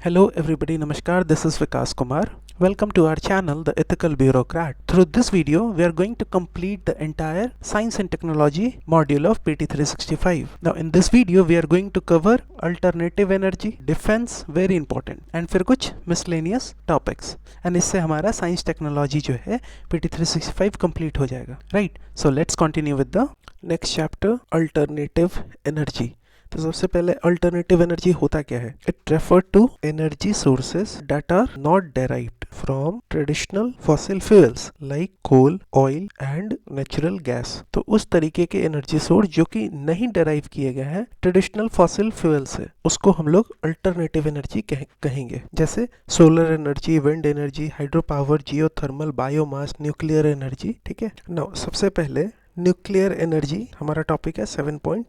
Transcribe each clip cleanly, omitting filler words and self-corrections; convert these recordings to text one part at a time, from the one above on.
Hello everybody, Namaskar, this is Vikas Kumar. Welcome to our channel, The Ethical Bureaucrat. Through this video, we are going to complete the entire Science and Technology module of PT365. Now in this video, we are going to cover alternative energy, defense, very important, and फिर कुछ miscellaneous topics. And इससे हमारा Science Technology जो है PT365 complete हो जाएगा. Right? So let's continue with the next chapter, alternative energy. तो सबसे पहले अल्टरनेटिव एनर्जी होता क्या है? It refer to energy sources that are not derived from traditional fossil fuels like coal, oil and natural gas. तो उस तरीके के एनर्जी सोर्स जो कि नहीं डेराइव किए गए हैं ट्रेडिशनल फॉसिल फ्यूल से, उसको हम लोग अल्टरनेटिव एनर्जी कहेंगे। जैसे solar energy, wind energy, hydro power, geothermal, biomass, nuclear energy. ठीक है ना। सबसे पहले न्यूक्लियर एनर्जी हमारा टॉपिक है 7.1।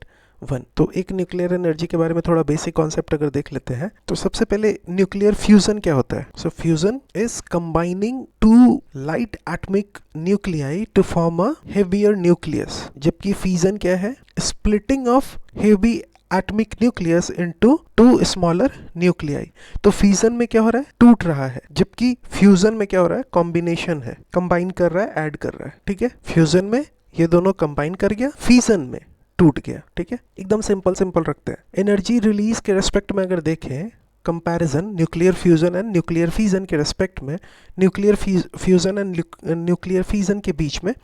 तो एक न्यूक्लियर एनर्जी के बारे में थोड़ा बेसिक कॉन्सेप्ट अगर देख लेते हैं तो सबसे पहले न्यूक्लियर फ्यूजन क्या होता है? So fusion is combining two light atomic nuclei to form a heavier nucleus, जबकि फ्यूजन क्या है? Splitting of heavy atomic nucleus into two smaller nuclei. तो फ्यूजन में क्या हो रहा है? टूट रहा है, जबकि फ्यूजन में क्या हो रहा है? कॉम्बिनेशन है, कंबाइन कर रहा है, ऐड कर रहा है। ठीक है, फ्यूजन में ये दोनों कंबाइन कर गया, फ्यूजन में टूट गया। ठीक है, एकदम सिंपल रखते हैं। एनर्जी रिलीज के रेस्पेक्ट में अगर देखें comparison nuclear fusion and nuclear fission के रेस्पेक्ट में, nuclear fusion and nuclear fission के बीच में,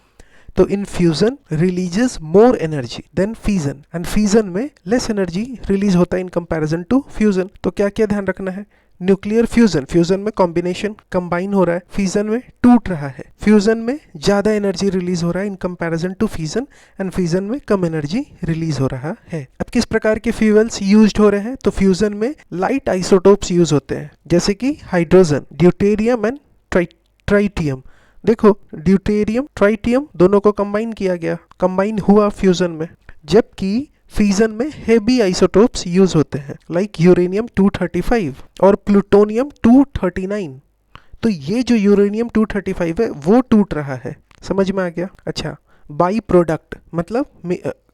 तो in fusion releases more energy than fission and fission में लेस एनर्जी रिलीज होता है इन कंपैरिजन टू फ्यूजन। तो क्या क्या ध्यान रखना है? न्यूक्लियर फ्यूजन में कॉम्बिनेशन, कंबाइन हो रहा है, फ्यूजन में टूट रहा है। फ्यूजन में ज्यादा एनर्जी रिलीज हो रहा है in comparison to fusion, and fusion में कम एनर्जी रिलीज हो रहा है। अब किस प्रकार के फ्यूल्स यूज्ड हो रहे हैं? तो फ्यूजन में लाइट आइसोटोप्स यूज होते हैं, जैसे कि हाइड्रोजन, ड्यूटेरियम एंड ट्राइटियम। देखो, ड्यूटेरियम, ट्राइटियम दोनों को कंबाइन किया गया, कंबाइन हुआ फ्यूजन में, जबकि फ्यूजन में हेवी आइसोटोप्स यूज होते हैं लाइक यूरेनियम 235 और प्लूटोनियम 239। तो ये जो यूरेनियम 235 है वो टूट रहा है। समझ में आ गया? अच्छा, बाई प्रोडक्ट मतलब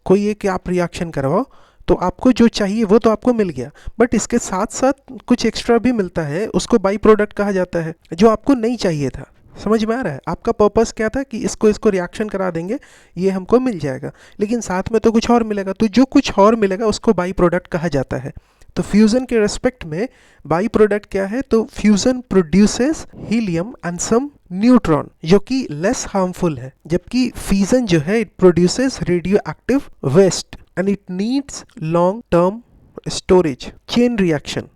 कोई एक आप रिएक्शन करवाओ तो आपको जो चाहिए वो तो आपको मिल गया, बट इसके साथ साथ कुछ एक्स्ट्रा भी मिलता है, उसको बाई प्रोडक्ट कहा जाता है, जो आपको नहीं चाहिए था। समझ में आ रहा है? आपका पर्पस क्या था कि इसको रिएक्शन करा देंगे, ये हमको मिल जाएगा, लेकिन साथ में तो कुछ और मिलेगा, तो जो कुछ और मिलेगा उसको बाई प्रोडक्ट कहा जाता है। तो फ्यूजन के रेस्पेक्ट में बाई प्रोडक्ट क्या है? तो fusion produces helium and some neutron, जो कि लेस हार्मफुल है, जबकि फ्यूजन जो है it produces radioactive waste and it needs long term storage. Chain reaction,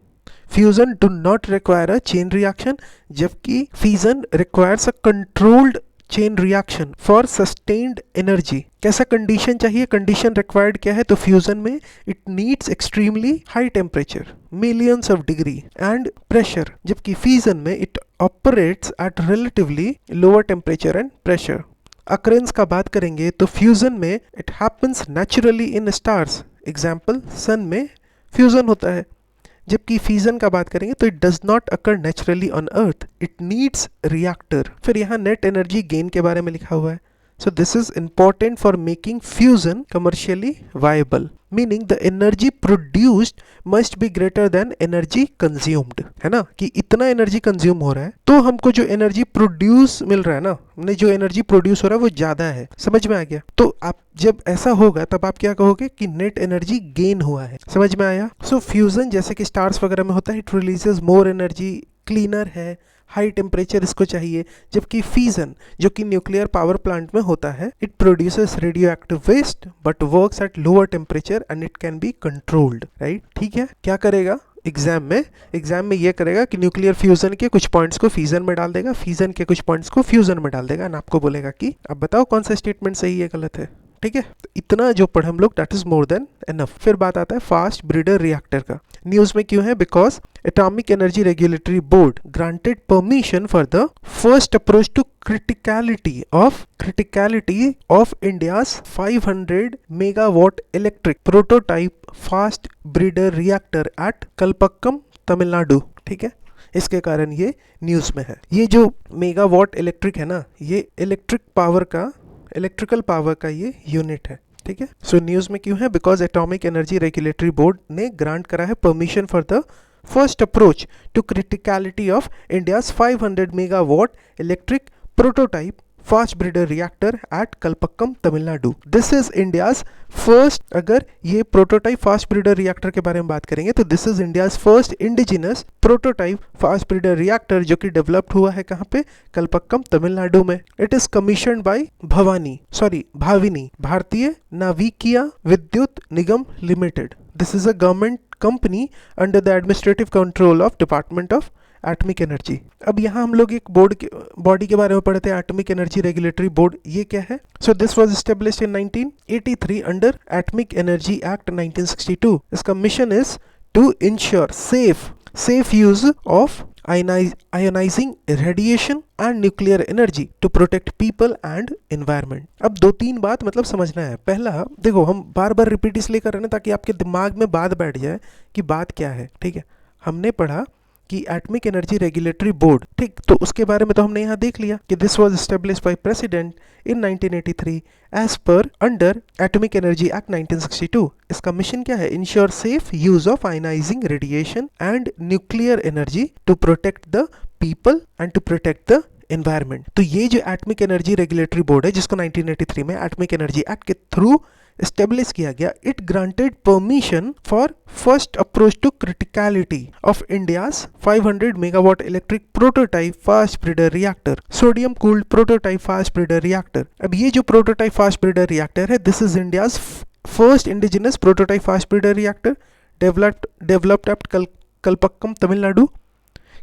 fusion do not require a chain reaction, जबकि fusion requires a controlled chain reaction for sustained energy. कैसा condition चाहिए? Condition required क्या है? तो fusion में it needs extremely high temperature, millions of degree and pressure, जबकि fusion में it operates at relatively lower temperature and pressure. Occurrence का बात करेंगे तो फ्यूजन में it happens naturally in stars, example sun में फ्यूजन होता है, जबकि फ्यूजन का बात करेंगे तो it does not occur naturally on earth, it needs reactor. फिर यहाँ नेट एनर्जी गेन के बारे में लिखा हुआ है। So this is important for making fusion commercially viable, meaning the energy produced must be greater than energy consumed, है ना, कि इतना एनर्जी कंज्यूम हो रहा है तो हमको जो एनर्जी प्रोड्यूस मिल रहा है ना, जो एनर्जी प्रोड्यूस हो रहा है वो ज्यादा है। समझ में आ गया? तो आप जब ऐसा होगा तब आप क्या कहोगे कि नेट एनर्जी गेन हुआ है। समझ में आया? सो फ्यूजन जैसे कि स्टार्स वगैरह में होता है, it releases more energy, cleaner है, हाई टेम्परेचर इसको चाहिए, जबकि फ्यूजन जो कि न्यूक्लियर पावर प्लांट में होता है, it produces radioactive waste but works at lower temperature and it can be controlled. Right? ठीक है, क्या करेगा एग्जाम में ये करेगा कि न्यूक्लियर फ्यूजन के कुछ पॉइंट्स को फ्यूजन में डाल देगा, फ्यूजन के कुछ पॉइंट्स को फ्यूजन में डाल देगा, एंड आपको बोलेगा कि अब बताओ कौन सा स्टेटमेंट सही है, गलत है। ठीक है, तो इतना जो पढ़े हम लोग, that is more than enough. फिर बात आता है फास्ट ब्रीडर रिएक्टर का। न्यूज में क्यों है? Because atomic energy regulatory board granted permission for the first approach to criticality of India's 500 megawatt electric prototype fast breeder reactor at Kalpakkam, Tamil Nadu. ठीक है, इसके कारण ये न्यूज में है। ये जो मेगावाट इलेक्ट्रिक है ना, ये इलेक्ट्रिकल पावर का ये यूनिट है। ठीक है, सो न्यूज में क्यों है? Because atomic energy regulatory board ने ग्रांट करा है permission for the first approach to criticality of India's 500 megawatt electric prototype fast breeder reactor at Kalpakkam, Tamil Nadu. This is India's first, अगर ये prototype fast breeder reactor के बारे में बात करेंगे तो this is India's first indigenous prototype fast breeder reactor जो कि developed हुआ है कहाँ पे, कलपक्कम तमिलनाडु में. It is commissioned by Bhavini भारतीय नाविकीय विद्युत निगम limited. This is a government company under the administrative control of Department of atomic energy. अब यहाँ हम लोग एक बॉडी के बारे में पढ़ते हैं, एटॉमिक एनर्जी रेगुलेटरी बोर्ड. ये क्या है? So this was established in 1983 under atomic energy act 1962. इसका mission is to ensure safe use of ionising radiation and nuclear energy to protect people and environment. अब 2-3 बात मतलब समझना है. पहला देखो, हम बार बार रिपीट इसलिए कर रहे हैं ताकि आपके दिमाग में बात बैठ जाए कि बात क्या है. ठीक है, हमने पढ़ा कि एटॉमिक एनर्जी रेगुलेटरी बोर्ड, ठीक, तो उसके बारे में तो हमने यहाँ देख लिया कि this was established by president in 1983 as per under atomic energy act 1962. इसका मिशन क्या है? Ensure safe use of ionising radiation and nuclear energy to protect the people and to protect the environment. तो ये जो atomic energy regulatory board है जिसको 1983 में atomic energy act के थ्रू एस्टेब्लिश किया गया, it granted permission for first approach to criticality of India's 500 megawatt electric prototype fast breeder reactor, sodium cooled prototype fast breeder reactor. अब ये जो prototype fast breeder reactor है, this is India's first indigenous prototype fast breeder reactor developed at Kalpakkam Tamil Nadu,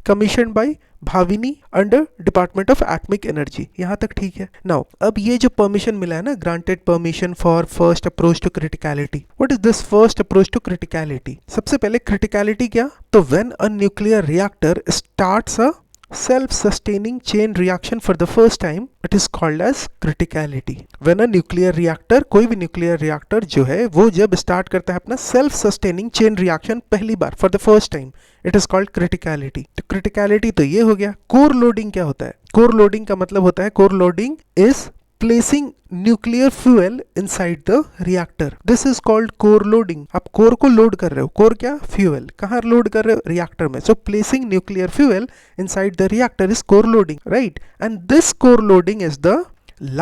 commission by Bhavini under department of atomic energy. यहाँ तक ठीक है. Now अब ये जो परमिशन मिला है ना, granted permission for first approach to criticality. What is this first approach to criticality? सबसे पहले क्रिटिकलिटी क्या? तो when a nuclear reactor starts a self-sustaining chain reaction for the first time, it is called as criticality. When a nuclear reactor, कोई भी nuclear reactor जो है वो जब start करता है अपना self-sustaining chain reaction पहली बार for the first time, it is called criticality. तो criticality तो ये हो गया. core loading क्या होता है? core loading का मतलब होता है, core loading is placing nuclear fuel inside the reactor. This is called core loading. आप core को लोड कर रहे हो. core क्या? fuel. कहाँ लोड कर रहे हो? reactor में. So placing nuclear fuel inside the reactor is core loading, right? And this core loading is the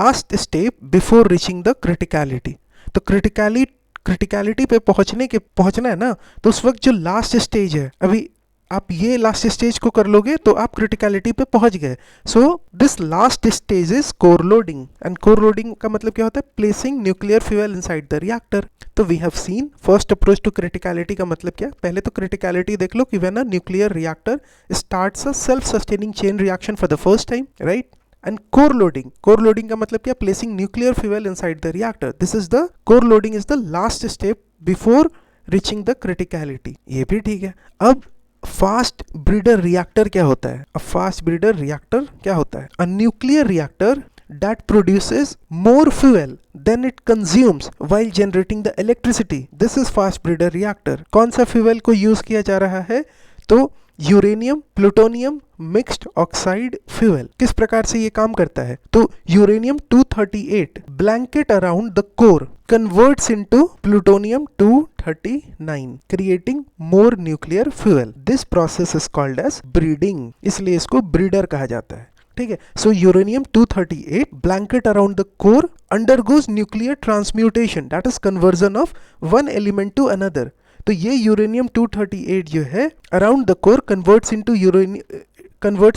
last step before reaching the criticality. तो criticality पे पहुंचना है ना, तो उस वक्त जो लास्ट स्टेज है, अभी आप ये लास्ट स्टेज को कर लोगे तो आप क्रिटिकलिटी पे पहुंच गए. So this last stage is core loading. And core loading का मतलब क्या होता है? Placing nuclear fuel inside the reactor. तो we have seen first approach to criticality का मतलब क्या. पहले तो क्रिटिकलिटी देख लो कि when a nuclear reactor starts a self sustaining chain reaction for the first time, right. And core loading का मतलब क्या? Placing nuclear fuel inside the reactor. This is the core loading is the last step before reaching the criticality. ये भी ठीक है. अब fast breeder reactor क्या होता है? A fast breeder reactor क्या होता है? A nuclear reactor that produces more fuel than it consumes while generating the electricity. This is fast breeder reactor. कौन सा फ्यूल को यूज किया जा रहा है? तो uranium plutonium mixed oxide fuel. किस प्रकार से ये काम करता है? तो uranium 238 blanket around the core converts into plutonium 239 creating more nuclear fuel. This process is called as breeding. इसलिए इसको ब्रीडर कहा जाता है. ठीक है. So uranium 238 blanket around the core undergoes nuclear transmutation, that is conversion of one element to another. तो ये uranium 238 जो है around the core converts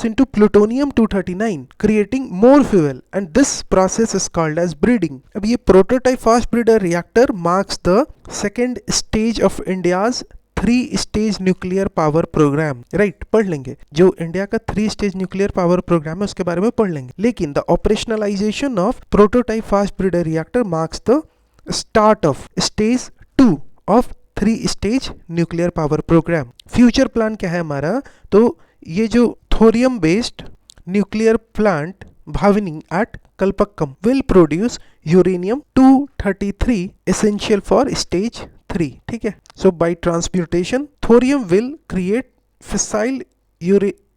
into plutonium 239 creating more fuel and this process is called as breeding. अब ये prototype fast breeder reactor marks the second stage of India's 3 stage nuclear power program. Right, पढ़ लेंगे. जो India का 3 stage nuclear power programme है उसके बारे में पढ़ लेंगे. लेकिन the operationalisation of prototype fast breeder reactor marks the start of stage 2 of 3 stage nuclear power programme. Future plan क्या है हमारा? तो ये जो thorium based nuclear plant Bhavini at Kalpakkam will produce uranium 233 essential for stage 3. ठीक है. So by transmutation thorium will create fissile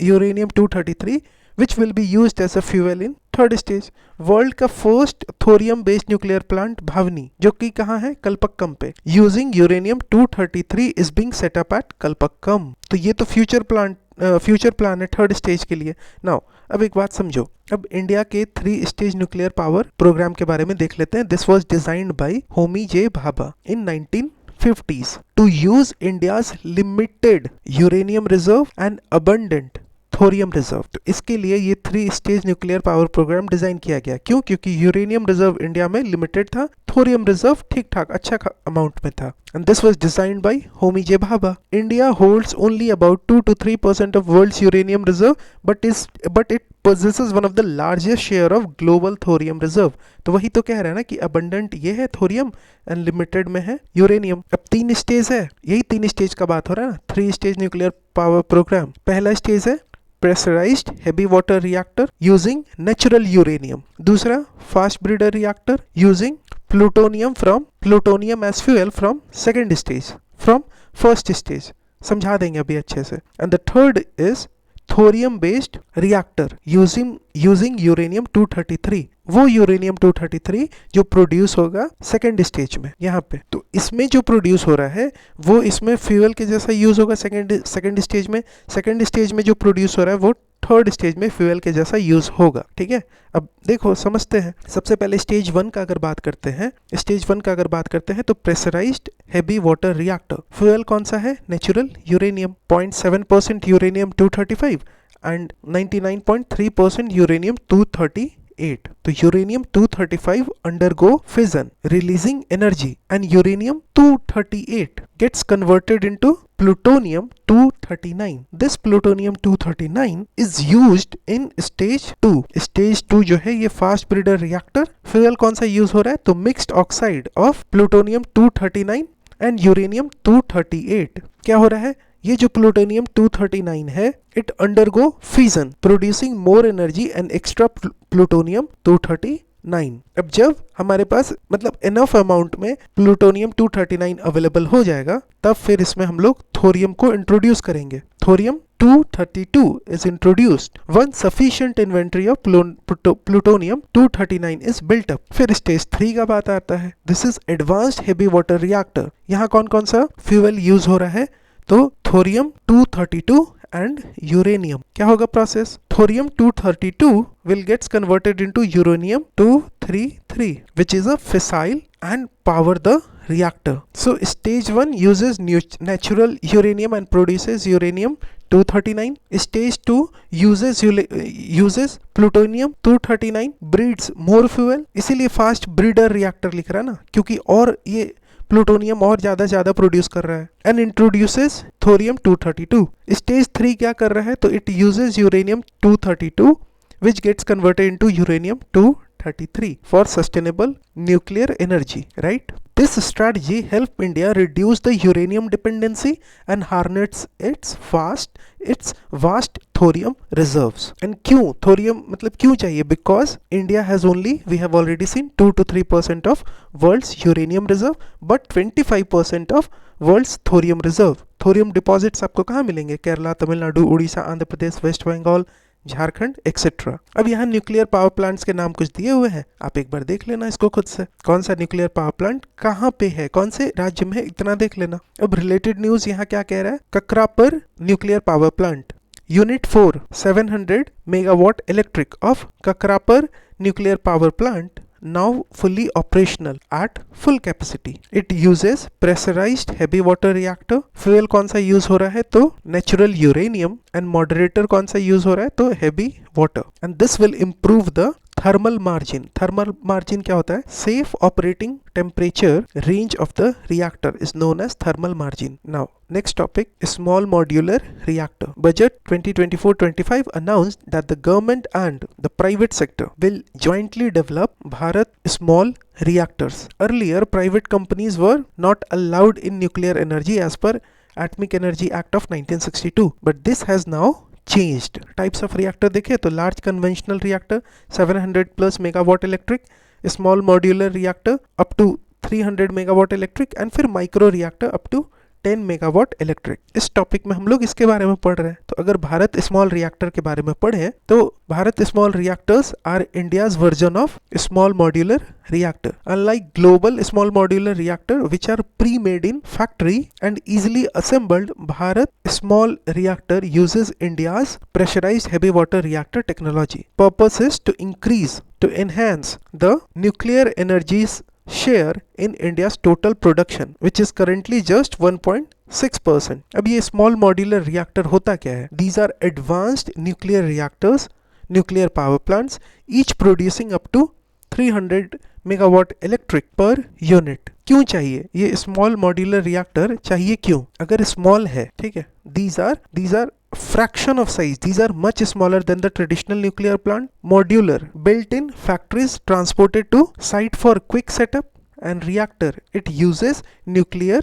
uranium 233 which will be used as a fuel in third stage. World का first thorium based nuclear plant Bhavini, जो कि कहाँ है, कलपक्कम पे, using uranium 233 is being set up at Kalpakkam. तो ये तो future plan है थर्ड स्टेज के लिए। नाउ अब एक बात समझो, अब इंडिया के 3 स्टेज न्यूक्लियर पावर प्रोग्राम के बारे में देख लेते हैं। This was designed by Homi J Bhabha in 1950s to use India's limited uranium reserve and abundant thorium reserve. तो इसके लिए ये 3 stage nuclear power program design किया गया। क्यों? क्योंकि यूरेनियम रिजर्व इंडिया में लिमिटेड था, थोरियम रिजर्व ठीक ठाक अच्छा अमाउंट में था। And this was designed by Homi J Bhabha. India holds only about 2 to 3% of world's uranium reserve, but it possesses one of the largest share of global thorium reserve। तो वही तो कह रहा है ना कि abundant ये है थोरियम एंड लिमिटेड में है यूरेनियम। अब 3 स्टेज है, यही 3 स्टेज का बात हो रहा है ना, 3 स्टेज न्यूक्लियर पावर प्रोग्राम। पहला स्टेज है pressurized heavy water reactor using natural uranium। दूसरा fast breeder reactor using plutonium as fuel from second stage, from first stage। समझा देंगे अभी अच्छे से। and the third is thorium based reactor using uranium 233। वो uranium 233 जो produce होगा second stage में यहाँ पे। तो इसमें जो प्रोड्यूस हो रहा है वो इसमें फ्यूल के जैसा यूज होगा सेकेंड स्टेज में। सेकेंड स्टेज में जो प्रोड्यूस हो रहा है वो थर्ड स्टेज में फ्यूल के जैसा यूज होगा। ठीक है, अब देखो समझते हैं। सबसे पहले स्टेज 1 का अगर बात करते हैं तो pressurised heavy water reactor. Fuel कौन सा है? Natural uranium, 0.7% uranium 235 and 99.3% uranium 238। तो uranium 235 undergo fission releasing energy and uranium 238 gets converted into plutonium 239। This plutonium 239 is used in stage 2। stage 2 जो है ये फास्ट ब्रीडर रिएक्टर। फ्यूल कौन सा use हो रहा है? तो mixed oxide of plutonium 239 and uranium 238। क्या हो रहा है? ये जो प्लूटोनियम 239 है, it undergo fission producing more energy and extra plutonium 239। अब जब हमारे पास मतलब इनफ अमाउंट में प्लूटोनियम 239 अवेलेबल हो जाएगा, तब फिर इसमें हम लोग थोरियम को इंट्रोड्यूस करेंगे। Thorium 232 is introduced when sufficient inventory of plutonium 239 is built up। फिर स्टेज 3 का बात आता है। This is advanced heavy water reactor। यहाँ कौन कौन सा फ्यूल यूज हो रहा है? तो थोरियम 232 एंड यूरेनियम। क्या होगा process? Thorium 232 will gets converted into uranium 233 which is a fissile and power the reactor। So stage 1 uses natural uranium and produces uranium 239। stage 2 uses plutonium 239 breeds more fuel। इसीलिए fast breeder reactor लिख रहा है ना, क्योंकि और ये plutonium और ज्यादा प्रोड्यूस कर रहा है। And introduces thorium 232। स्टेज 3 क्या कर रहा है? तो it uses uranium 232 which gets converted into uranium 233 for sustainable nuclear energy, right? This strategy helped India reduce the uranium dependency and harness its vast thorium reserves। and क्यों thorium मतलब क्यों चाहिए? Because India has only, we have already seen, 2 to 3% of world's uranium reserve but 25% of world's thorium reserve। thorium deposits आपको कहाँ मिलेंगे? Kerala, Tamil Nadu, Orissa, Andhra Pradesh, waste Bengal, Jharkhand etcetera. अब यहाँ nuclear power plants के नाम कुछ दिए हुए हैं, आप एक बार देख लेना इसको खुद से। कौन सा न्यूक्लियर पावर प्लांट कहाँ पे है, कौन से राज्य में है, इतना देख लेना। अब रिलेटेड न्यूज यहाँ क्या कह रहा है? Kakrapar nuclear power plant unit 4 700 megawatt electric of Kakrapar nuclear power plant now fully operational at full capacity। it uses pressurized heavy water reactor। Fuel कौन सा यूज हो रहा है? तो नेचुरल यूरेनियम। एंड मॉडरेटर कौन सा यूज हो रहा है? तो heavy water. And this will improve the thermal margin। thermal margin क्या होता है? safe operating temperature range of the reactor is known as thermal margin। now next topic, small modular reactor। budget 2024-25 announced that the government and the private sector will jointly develop Bharat small reactors। earlier private companies were not allowed in nuclear energy as per Atomic Energy Act of 1962, but this has now changed। Types of reactor देखे तो large conventional reactor 700 plus megawatt electric, small modular reactor up to 300 megawatt electric and फिर micro reactor up to 10 megawatt electric. इस topic में हम लोग इसके बारे में पढ़ रहे हैं। तो अगर भारत स्मॉल रिएक्टर के बारे में पढ़े तो Bharat small reactors are India's version of small modular reactor. Unlike global small modular reactor which are pre-made in factory and easily assembled, Bharat small reactor uses India's pressurized heavy water reactor technology. Purpose is to enhance the nuclear energy's share in India's total production, which is currently just 1.6%. अब ये small modular reactor होता क्या है? These are advanced nuclear reactors, nuclear power plants, each producing up to 300 megawatt electric per unit. क्यों चाहिए ये small modular reactor? चाहिए क्यों? अगर स्मॉल है, ठीक है, these are fraction of size, these are much smaller than the traditional nuclear plant. Modular, built in factories, transported to site for quick setup, and reactor it uses nuclear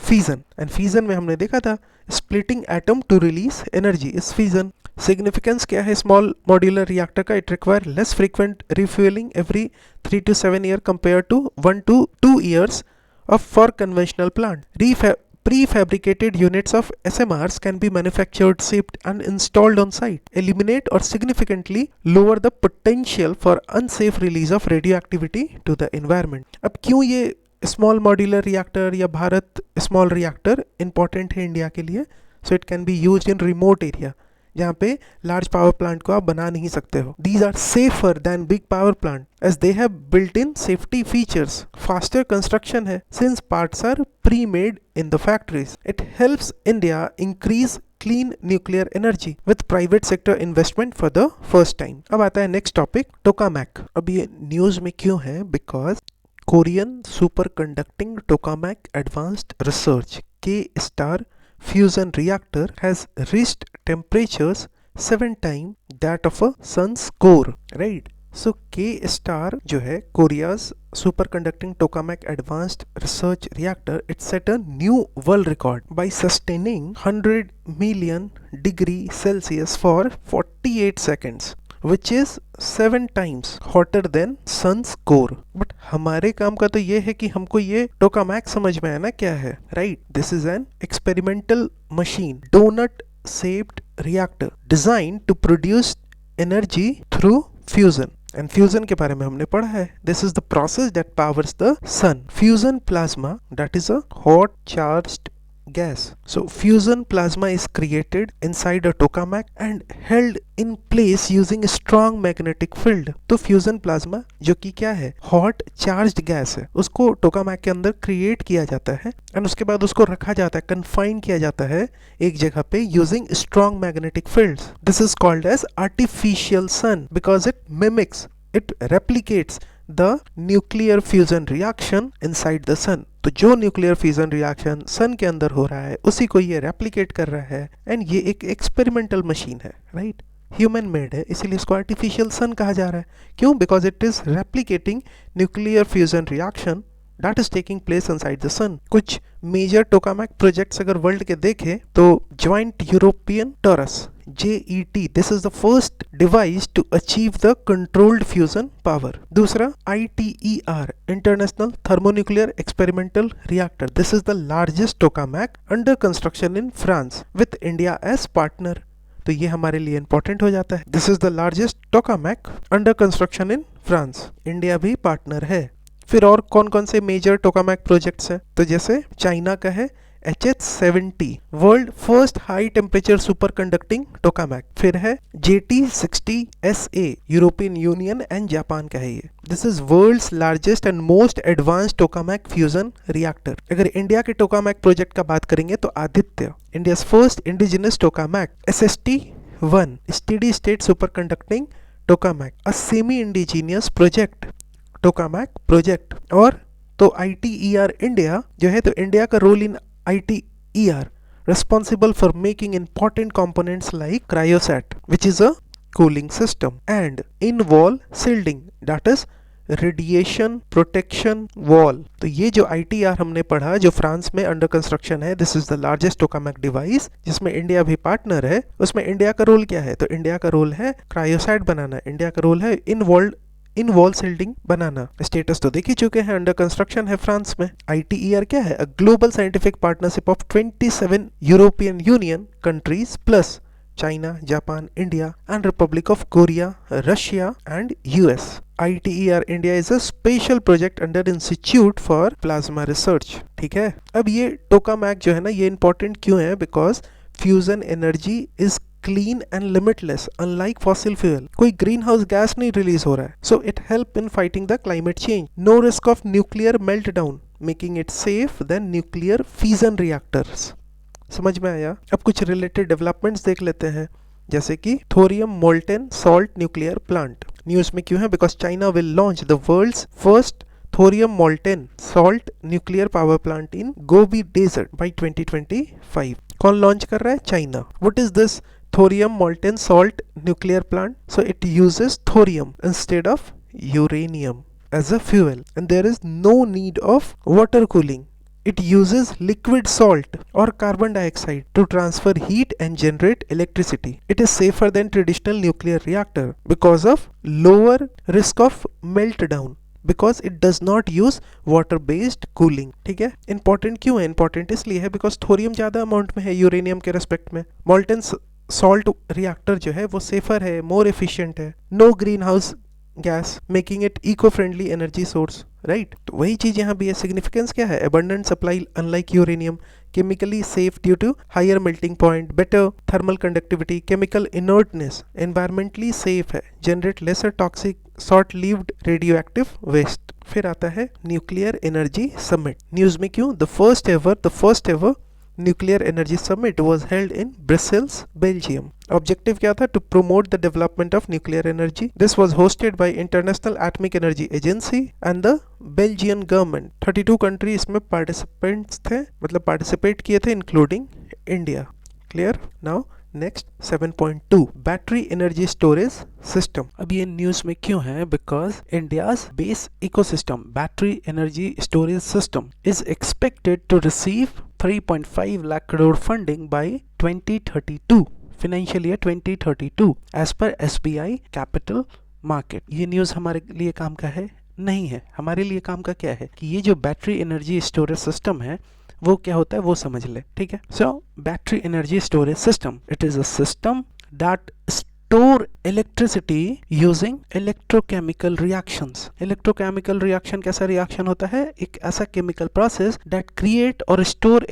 fission, and fission में हमने देखा था splitting atom to release energy is fission. Significance क्या है small modular reactor का? It require less frequent refuelling every 3 to 7 year compare to 1 to 2 years of for conventional plant. Prefabricated units of SMRs can be manufactured, shipped and installed on site. Eliminate or significantly lower the potential for unsafe release of radioactivity to the environment. अब क्यों ये small modular reactor या Bharat small reactor important है India के लिए? So it can be used in remote area जहाँ पे large power plant को आप बना नहीं सकते हो. These are safer than big power plant as they have built-in safety features. Faster construction है since parts are pre-made in the factories. It helps India increase clean nuclear energy with private sector investment for the first time. अब आता है next topic, tokamak. अब ये news में क्यों है? Because Korean superconducting tokamak advanced research K-STAR fusion reactor has reached temperatures 7 times that of a sun's core, right? So K-STAR जो है Korea's superconducting tokamak advanced research reactor, it set a new world record by sustaining 100 million degree Celsius for 48 seconds, which is 7 times hotter than sun's core. But हमारे काम का तो ये है कि हमको ये टोकामैक समझ में आना क्या है, right? This is an experimental machine, doughnut shaped reactor design to produce energy through fusion. And fusion के बारे में हमने पढ़ा है. This is the process that powers the sun. Fusion plasma, that is a hot charged gas. So fusion plasma is created inside a tokamak and held in place using a strong magnetic field. तो fusion plasma जो कि क्या है? hot charged gas है, उसको tokamak के अंदर create किया जाता है and उसके बाद उसको रखा जाता है, confine किया जाता है एक जगह पे using strong magnetic fields. This is called as artificial sun because it replicates the nuclear fusion reaction inside the sun. तो जो न्यूक्लियर फ्यूजन रिएक्शन सन के अंदर हो रहा है उसी को ये रेप्लिकेट कर रहा है. एंड ये एक एक्सपेरिमेंटल मशीन है, राइट? ह्यूमन मेड है, इसीलिए इसको आर्टिफिशियल सन कहा जा रहा है. क्यों? Because it is replicating nuclear fusion reaction that is taking place inside the sun. कुछ मेजर टोकामैक प्रोजेक्ट्स अगर वर्ल्ड के देखें तो joint European taurus JET, this is the first device to achieve the controlled fusion power. दूसरा ITER, International Thermonuclear Experimental Reactor. This is the largest tokamak under construction in France with India as partner. तो ये हमारे लिए important हो जाता है. This is the largest tokamak under construction in France. India भी partner है. फिर और कौन कौन से मेजर टोकामैक प्रोजेक्ट्स हैं? तो जैसे चाइना का है HH70, world first high temperature super conducting tokamak. फिर है JT60SA, European union and Japan का है ये. This is world's largest and most advanced tokamak fusion reactor. अगर इंडिया के टोकामैक प्रोजेक्ट का बात करेंगे तो Aditya, India's first indigenous tokamak. SST1, steady state super conducting tokamak, a semi indigenous project tokamak project. और तो ITER इंडिया जो है, तो इंडिया का role in ITER responsible for making important components like cryosat, which is a cooling system, and in-wall shielding, that is radiation protection wall. तो ये जो ITER हमने पढ़ा जो फ्रांस में अंडर कंस्ट्रक्शन है, this is the largest tokamak device जिसमें India भी पार्टनर है. उसमें इंडिया का रोल क्या है? तो इंडिया का रोल है क्रायोसैट बनाना. इंडिया का रोल है in wall in wall shielding banana. Status तो देख ही चुके हैं, अंडर कंस्ट्रक्शन है फ्रांस में। ITER क्या है? A global scientific partnership of 27 European union countries plus China, Japan, India and Republic of Korea, Russia and US. ITER India is a special project under Institute for Plasma Research। ठीक है, अब ये tokamak जो है ना, ये important क्यों है? Because fusion energy is clean and limitless unlike fossil fuel. कोई ग्रीन हाउस गैस नहीं रिलीज हो रहा है, so it help in fighting the climate change. No risk of nuclear meltdown, making it safe then nuclear fusion reactors. समझ में आया? अब कुछ रिलेटेड डेवलपमेंट्स देख लेते हैं, जैसे कि thorium molten salt nuclear plant. News में क्यों है? Because China will launch the world's first thorium molten salt nuclear power plant in Gobi desert by 2025। कौन लॉन्च कर रहा है? China. What is this thorium molten salt nuclear plant? So it uses thorium instead of uranium as a fuel and there is no need of water cooling. It uses liquid salt or carbon dioxide to transfer heat and generate electricity. It is safer than traditional nuclear reactor because of lower risk of meltdown, because it does not use water based cooling। ठीक है, important क्यों है? Important इसलिए है because thorium ज्यादा amount में है uranium के रेस्पेक्ट में। मोल्टेन सॉल्ट रिएक्टर जो है वो सेफर है, मोर एफिशिएंट है, no greenhouse gas, making it eco friendly energy source, right? तो वही चीज यहाँ भी है। सिग्निफिकेंस क्या है? Abundant supply unlike uranium, chemically safe due to higher melting point, better thermal conductivity, chemical inertness, environmentally safe है, generate lesser toxic short lived radioactive waste. फिर आता है न्यूक्लियर एनर्जी समिट। न्यूज में क्यों? The first ever nuclear energy summit was held in Brussels, Belgium. Objective क्या था? To promote the development of nuclear energy. This was hosted by International Atomic Energy Agency and the Belgian government. 32 country इसमें participants थे, मतलब participate किए थे, including India. Clear? Now next 7.2 battery energy storage system. अब ये news में क्यों है? Because India's BESS ecosystem battery energy storage system is expected to receive 3.5 lakh crore funding by 2032, financial year 2032 as per SBI Capital Market। ये news हमारे लिए काम का है? नहीं है। हमारे लिए काम का क्या है कि ये जो बैटरी एनर्जी स्टोरेज सिस्टम है वो क्या होता है वो समझ ले। ठीक है, सो battery energy storage system, it is a system that store electricity using electrochemical reactions। electrochemical reaction कैसा रिएक्शन होता है? एक ऐसा chemical process that create or store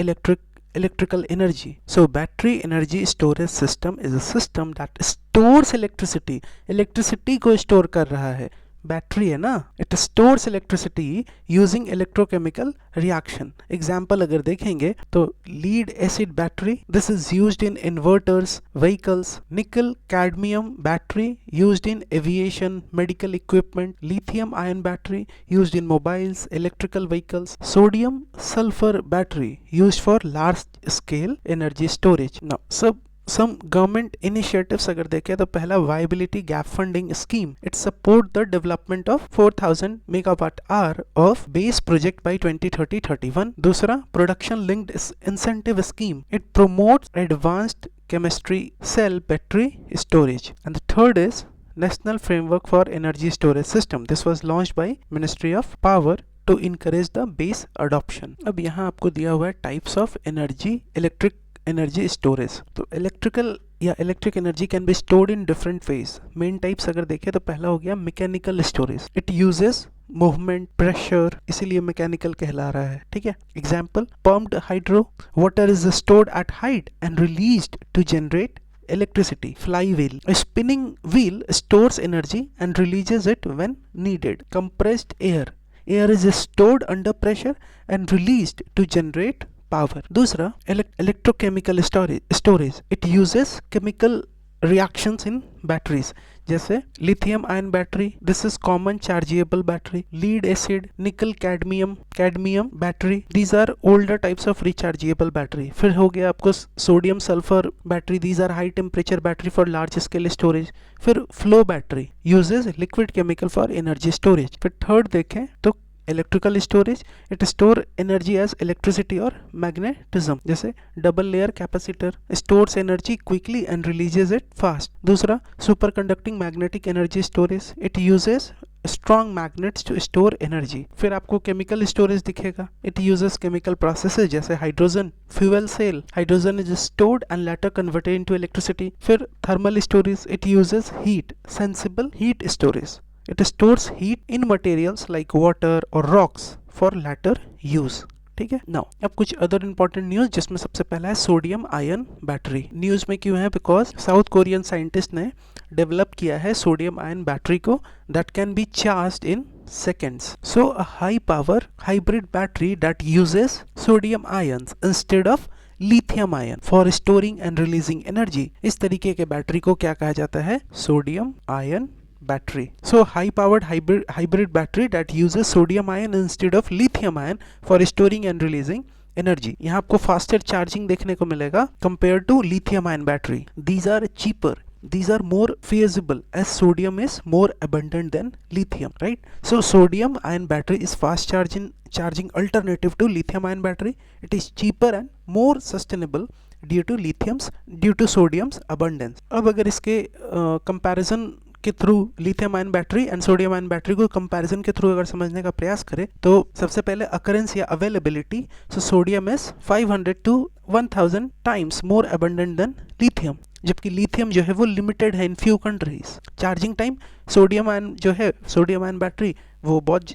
electrical energy। So battery energy storage system is a system that stores electricity। electricity को store कर रहा है, battery है ना, it stores electricity using electrochemical reaction. Example अगर देखेंगे तो lead acid battery, this is used in inverters, vehicles. निकल cadmium battery used in aviation, medical equipment. Lithium ion battery used in mobiles, electrical vehicles. Sodium sulphur battery used for large scale energy storage. Now some government initiatives अगर देखें तो पहला viability gap funding scheme, it support the development of 4000 megawatt hour of base project by 2030-31। दूसरा production linked incentive scheme, it promotes advanced chemistry cell battery storage। and the third is national framework for energy storage system, this was launched by Ministry of Power to encourage the base adoption। अब यहाँ आपको दिया हुआ है types of energy electric energy storage. तो electrical या electric energy can be stored in different ways. Main types अगर देखें तो पहला हो गया mechanical storage, it uses movement pressure, इसीलिए मैकेनिकल कहला रहा है। ठीक है, example pumped hydro water is stored at height and released to generate electricity। flywheel, a spinning wheel stores energy and releases it when needed। compressed air is stored under pressure and released to generate power। दूसरा electrochemical storage, it uses chemical reactions in batteries, जैसे lithium ion battery, this is common chargeable battery। lead acid, nickel cadmium battery, these are older types of rechargeable battery। फिर हो गया आपको sodium sulfur battery, these are high temperature battery for large scale storage। फिर flow battery uses liquid chemical for energy storage। फिर third देखें तो electrical storage, it store energy as electricity और magnetism, जैसे double layer capacitor stores energy quickly and releases it fast. दूसरा superconducting magnetic energy storage, it uses strong magnets to store energy. फिर आपको chemical storage दिखेगा. It uses chemical processes जैसे hydrogen fuel cell. Hydrogen is stored and later converted into electricity. फिर thermal storage, it uses heat, sensible heat storage. It stores heat in materials like water or rocks for later use. ठीक है. Now अब कुछ other important news, जिसमें सबसे पहला है sodium ion battery. News में क्यों है? बिकॉज साउथ कोरियन साइंटिस्ट ने डेवलप किया है सोडियम आयन बैटरी को that can be charged in seconds. So a high power hybrid battery that uses sodium ions instead of lithium ion for storing and releasing energy. इस तरीके के battery को क्या कहा जाता है? Sodium ion battery. So high powered hybrid battery that uses sodium ion instead of lithium ion for storing and releasing energy. यहाँ आपको faster charging देखने को मिलेगा compared to lithium ion battery. These are cheaper. These are more feasible as sodium is more abundant than lithium, right? So sodium ion battery is fast charging alternative to lithium ion battery. It is cheaper and more sustainable due to sodium's abundance. अब अगर इसके comparison के through lithium ion battery and sodium ion battery को comparison के through अगर समझने का प्रयास करें तो सबसे पहले अकरेंस या availability. So sodium is 500 to 1000 times more abundant than lithium, जबकि लिथियम जो है वो लिमिटेड है in few countries. Charging time sodium ion जो है, सोडियम आयन बैटरी वो बहुत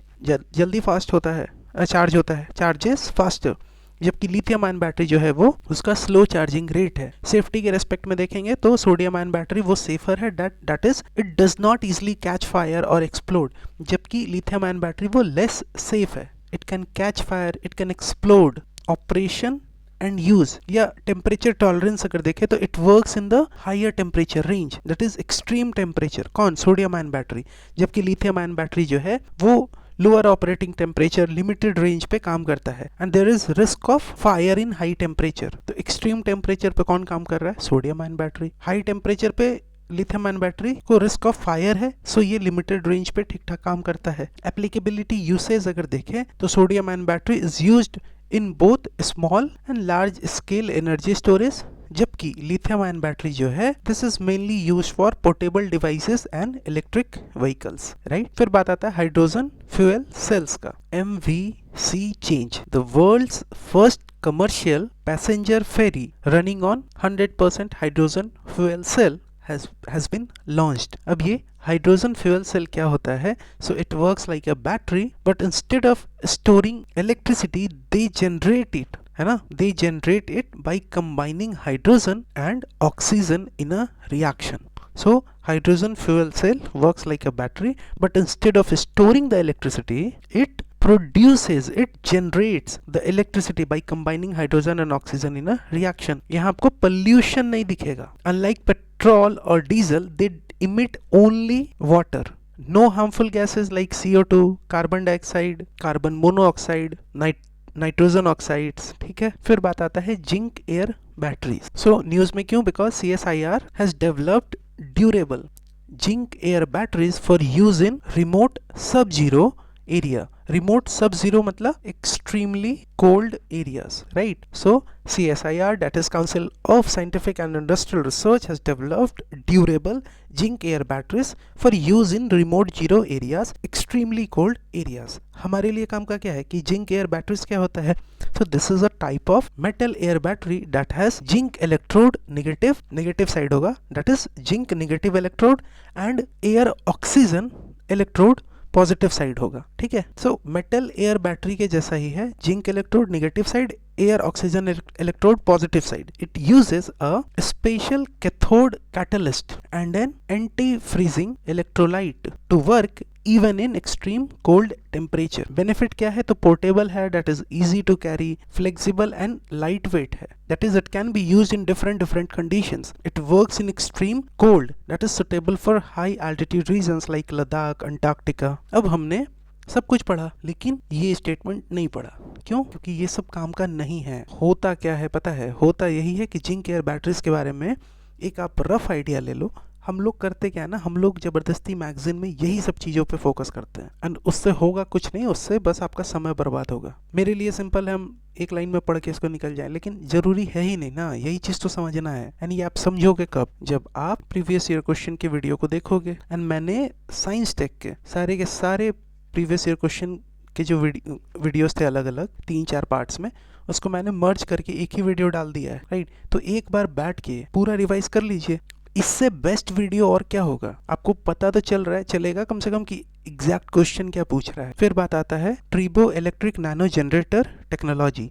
जल्दी फास्ट होता है, चार्ज होता है, चार्जेस फास्टर, जबकि लिथियम आयन बैटरी जो है वो उसका स्लो चार्जिंग रेट है. सेफ्टी के रेस्पेक्ट में देखेंगे तो सोडियम आयन बैटरी वो सेफर है, that is it does not easily catch fire और एक्सप्लोड, जबकि लिथियम आयन बैटरी वो लेस सेफ है. It can catch fire, it can explode. Operation and use या टेम्परेचर टॉलरेंस अगर देखें तो it works in the higher temperature range, that is extreme temperature. कौन? Sodium ion battery. जबकि lithium ion battery जो है वो lower operating temperature limited range पे काम करता है and there is risk of fire in high temperature. तो एक्सट्रीम टेम्परेचर पे कौन काम कर रहा है? Sodium ion battery. High temperature पे लिथियम आयन बैटरी को रिस्क ऑफ फायर है, सो ये लिमिटेड रेंज पे ठीक ठाक काम करता है. एप्लीकेबिलिटी यूसेज अगर देखें तो sodium ion battery is used in both small and large scale energy storage, जबकि लिथियम आयन बैटरी जो है this is mainly used for portable devices and electric vehicles, right. फिर बात आता है हाइड्रोजन फ्यूल सेल्स का. MVC change, the world's first commercial passenger ferry running on 100% hydrogen fuel cell has been launched. अब ये hydrogen fuel cell क्या होता है? So it works like a battery but instead of storing electricity they generate it, है ना, they generate it by combining hydrogen and oxygen in a reaction. So hydrogen fuel cell works like a battery, but instead of storing the electricity, it generates the electricity by combining hydrogen and oxygen in a reaction. यहाँ आपको pollution नहीं दिखेगा. Unlike petrol or diesel, they emit only water. No harmful gases like CO2, carbon dioxide, carbon monoxide, nitrogen oxides. ठीक है. फिर बात आता है जिंक एयर बैटरीज. सो न्यूज में क्यों? Because CSIR has developed durable zinc air batteries for use in remote सब zero area. Remote सब जीरो मतलब extremely cold areas, right? So CSIR, that is Council of Scientific and Industrial Research, has developed durable zinc air batteries for use in remote zero areas, extremely cold areas. हमारे लिए काम का क्या है कि zinc air batteries क्या होता है? So this is a type of metal air battery that has zinc electrode negative side होगा, that is zinc negative electrode and air oxygen electrode positive side होगा. ठीक है. सो मेटल एयर बैटरी के जैसा ही है, zinc electrode negative side, air oxygen electrode positive side. It uses a special cathode catalyst and an anti freezing electrolyte to work even in extreme cold temperature. benefit क्या है? तो portable है, that is easy to carry, flexible and lightweight है, that is it can be used in different conditions. it works in extreme cold, that is suitable for high altitude regions like Ladakh, Antarctica. अब हमने सब कुछ पढ़ा लेकिन ये statement नहीं पढ़ा. क्यों? क्योंकि ये सब काम का नहीं है. होता क्या है पता है? होता यही है कि जिंक एयर बैटरीज के बारे में एक आप रफ आइडिया ले लो. हम लोग करते क्या है ना, हम लोग जबरदस्ती मैगजीन में यही सब चीज़ों पे फोकस करते हैं एंड उससे होगा कुछ नहीं, उससे बस आपका समय बर्बाद होगा। मेरे लिए सिंपल है, हम एक लाइन में पढ़ के इसको निकल जाए, लेकिन जरूरी है ही नहीं ना, यही चीज़ तो समझना है। एंड ये आप समझोगे कब, जब आप प्रीवियस ईयर क्वेश्चन के वीडियो को देखोगे। एंड मैंने साइंस टेक के सारे प्रीवियस ईयर क्वेश्चन के जो वीडियोस थे अलग अलग 3-4 पार्ट्स में, उसको मैंने मर्ज करके एक ही वीडियो डाल दिया है, राइट। तो एक बार बैठ के पूरा रिवाइज कर लीजिए, इससे बेस्ट वीडियो और क्या होगा। आपको पता तो चलेगा कम से कम कि एग्जैक्ट क्वेश्चन क्या पूछ रहा है। फिर बात आता है triboelectric nano generator technology,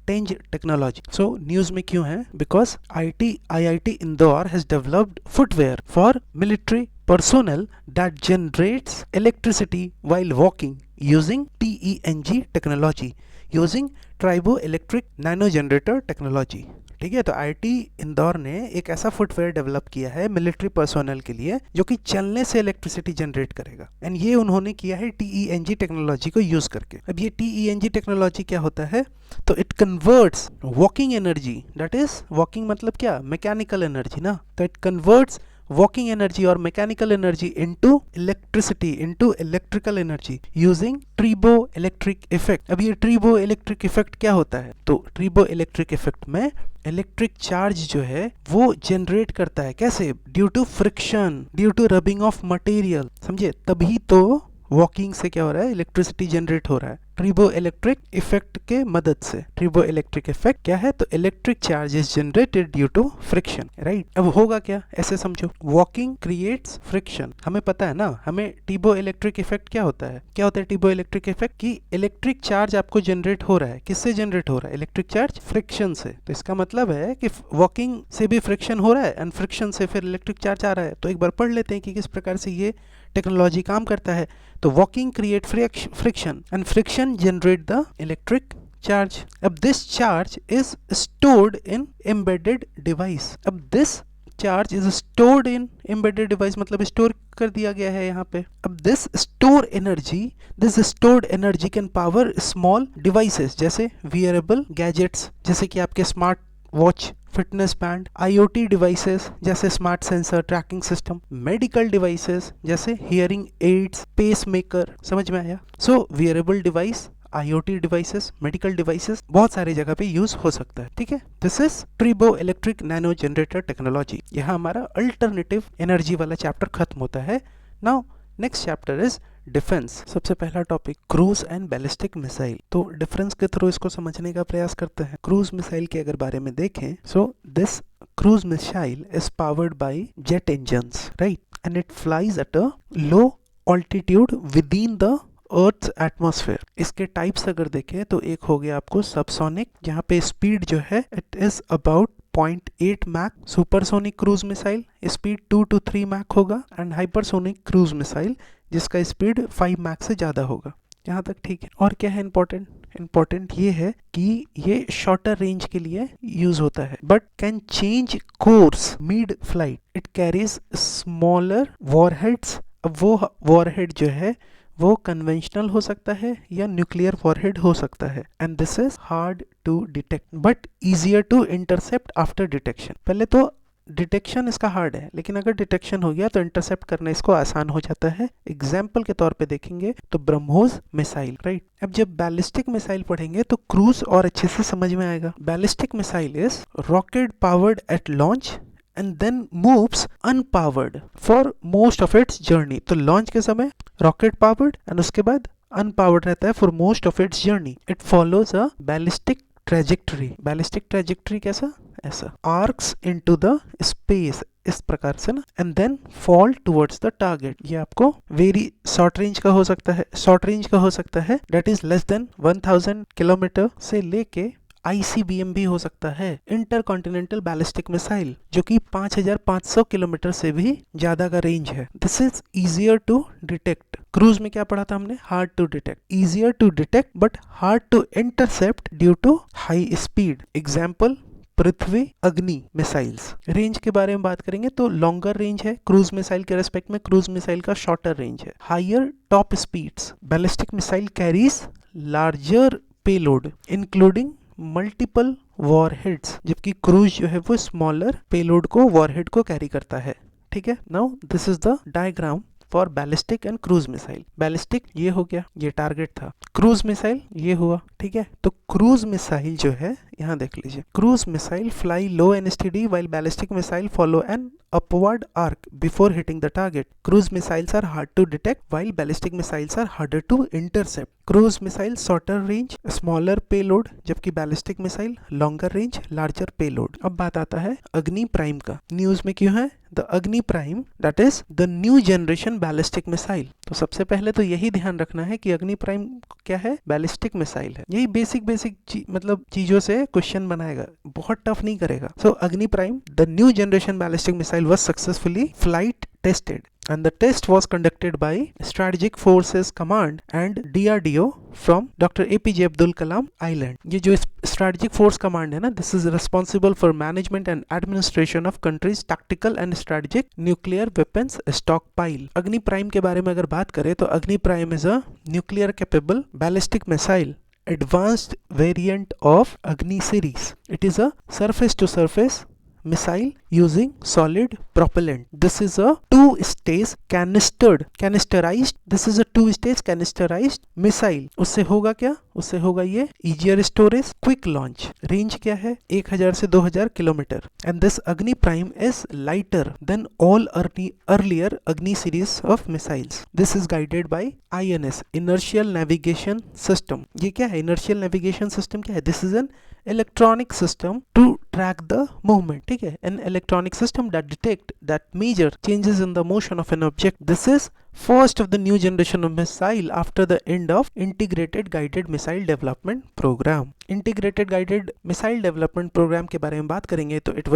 TENG technology. So news में क्यों है, because IIT Indore has developed footwear for military personnel that generates electricity while walking using TENG technology, using triboelectric nano generator technology। ठीक है, तो IIT इंदौर ने एक ऐसा footwear develop किया है मिलिट्री पर्सोनल के लिए जो कि चलने से इलेक्ट्रिसिटी जनरेट करेगा। एंड ये उन्होंने किया है TENG टेक्नोलॉजी को यूज करके। अब ये TENG टेक्नोलॉजी क्या होता है, तो it converts walking energy, that is walking मतलब क्या, मैकेनिकल एनर्जी ना, तो it converts walking energy or mechanical energy into electricity, into electrical energy using triboelectric effect। अब ये triboelectric effect क्या होता है, तो triboelectric effect में इलेक्ट्रिक चार्ज जो है वो जनरेट करता है, कैसे, due to friction, due to rubbing of material, समझे, तभी तो वॉकिंग से क्या हो रहा है, इलेक्ट्रिसिटी जनरेट हो रहा है ट्रिबो इलेक्ट्रिक इफेक्ट के मदद से। ट्रिबो इलेक्ट्रिक इफेक्ट क्या है, तो electric charge is generated due to friction, right. अब होगा क्या, ऐसे समझो, वॉकिंग क्रिएट्स फ्रिक्शन, हमें पता है ना, हमें ट्रिबो इलेक्ट्रिक इफेक्ट क्या होता है, ट्रिबो इलेक्ट्रिक इफेक्ट की इलेक्ट्रिक चार्ज आपको जनरेट हो रहा है, किससे जनरेट हो रहा है, इलेक्ट्रिक चार्ज फ्रिक्शन से। तो इसका मतलब है कि वॉकिंग से भी फ्रिक्शन हो रहा है एंड फ्रिक्शन से फिर इलेक्ट्रिक चार्ज आ रहा है। तो एक बार पढ़ लेते हैं कि किस प्रकार से ये टेक्नोलॉजी काम करता है। तो walking create friction and friction generate the electric charge. अब this charge is stored in embedded device. अब this charge is stored in embedded device मतलब स्टोर कर दिया गया है यहाँ पे। अब this stored energy can power small devices जैसे वियरेबल गैजेट्स, जैसे कि आपके smart watch, fitness band, IoT devices जैसे smart sensor tracking system, medical devices जैसे हियरिंग एड्स, पेस मेकर, समझ में आया। So wearable device, IoT devices, medical devices बहुत सारी जगह पे यूज हो सकता है, ठीक है। This is triboelectric nano generator technology. यहाँ हमारा अल्टरनेटिव एनर्जी वाला चैप्टर खत्म होता है। Now next chapter is defence. सबसे पहला topic cruise and ballistic missile. तो डिफरेंस के थ्रू इसको समझने का प्रयास करते हैं। क्रूज मिसाइल के अगर बारे में देखें, so this cruise missile is powered by jet engines, right, and it flies at a low altitude with in the earth atmosphere. इसके टाइप्स अगर देखें तो एक हो गया आपको सबसोनिक, जहाँ पे स्पीड जो है it is about 0.8 Mach. Supersonic cruise missile speed 2 to 3 Mach होगा, एंड हाइपरसोनिक क्रूज मिसाइल जिसका स्पीड 5 मैक से ज्यादा होगा। यहाँ तक ठीक है। और क्या है इम्पोर्टेंट ये है कि ये शॉर्टर रेंज के लिए यूज होता है, but can change course mid flight. It carries smaller warheads. अब वो वॉरहेड जो है वो कन्वेंशनल हो सकता है या न्यूक्लियर वॉरहेड हो सकता है, and this is hard to detect but easier to intercept after detection. पहले तो डिटेक्शन इसका हार्ड है, लेकिन अगर डिटेक्शन हो गया तो इंटरसेप्ट करना इसको आसान हो जाता है। एग्जाम्पल के तौर पे देखेंगे तो ब्रह्मोस मिसाइल, राइट। अब जब बैलिस्टिक मिसाइल पढ़ेंगे तो क्रूज और अच्छे से समझ में आएगा। Ballistic missile is rocket powered at launch and then moves unpowered for most of its journey। तो लॉन्च के समय रॉकेट पावर्ड एंड उसके बाद अनपावर्ड रहता है for most of its journey। It follows a ballistic trajectory। ballistic trajectory कैसा, ऐसा arcs into the space, इस प्रकार से ना, and then fall towards the target। ये आपको वेरी शॉर्ट रेंज का हो सकता है, that is less than 1000 kilometre से लेके ICBM भी हो सकता है, इंटरकॉन्टिनेंटल बैलिस्टिक मिसाइल, जो कि 5500 किलोमीटर से भी ज्यादा का रेंज है। This is easier to detect. Cruise में क्या पढ़ा था हमने, hard to detect, easier to detect but hard to intercept due to high speed. Example Prithvi Agni missiles. Range के बारे में बात करेंगे तो लॉन्गर रेंज है क्रूज मिसाइल के रेस्पेक्ट में, क्रूज मिसाइल का शॉर्टर रेंज है। Higher top speeds. Ballistic missile carries larger payload including multiple warheads, जबकि क्रूज जो है वो स्मॉलर पेलोड को, वॉरहेड को कैरी करता है। ठीक है, now this is the diagram for ballistic and cruise missile. Ballistic ये हो गया, ये टारगेट था। क्रूज मिसाइल ये हुआ। ठीक है, तो क्रूज मिसाइल जो है, यहाँ देख लीजिए, cruise missile fly low and steady while ballistic missile follow an upward arc before hitting the target. Cruise missiles are hard to detect while ballistic missiles are harder to intercept. Cruise missile shorter range, smaller payload, जबकि ballistic missile longer range, larger payload. अब बात आता है अग्नि prime का। News में क्यों है द अग्नि prime, that is the new generation ballistic missile. तो सबसे पहले तो यही ध्यान रखना है कि अग्नि प्राइम क्या है, बैलिस्टिक मिसाइल है। यही बेसिक मतलब चीजों से क्वेश्चन बनाएगा, बहुत टफ नहीं करेगा। सो अग्नि prime, the new generation ballistic missile was successfully flight tested and the test was conducted by Strategic Forces Command and DRDO from Dr. APJ Abdul Kalam Island. ये जो Strategic Force Command है ना, this is responsible for management and administration of country's tactical and strategic nuclear weapons stockpile. अग्नि prime के बारे में अगर बात करें तो अग्नि prime is a nuclear capable ballistic missile, advanced variant of Agni series. It is a surface to surface missile using solid propellant. This is a two-stage canisterized. This is a two-stage canisterized missile. उससे होगा क्या, उससे होगा ये easier storage, quick launch. Range क्या है, 1000 से 2000 kilometre. And this Agni Prime is lighter than all earlier Agni series of missiles. This is guided by INS, Inertial Navigation System. ये क्या है, Inertial Navigation System क्या है? This is an electronic system to track the movement. ठीक है, an electronic system that detect that measure changes in the motion of an object. This is first of the new generation of missile after the end of integrated guided missile development program. integrated guided missile development program के बारे में बात करेंगे तो it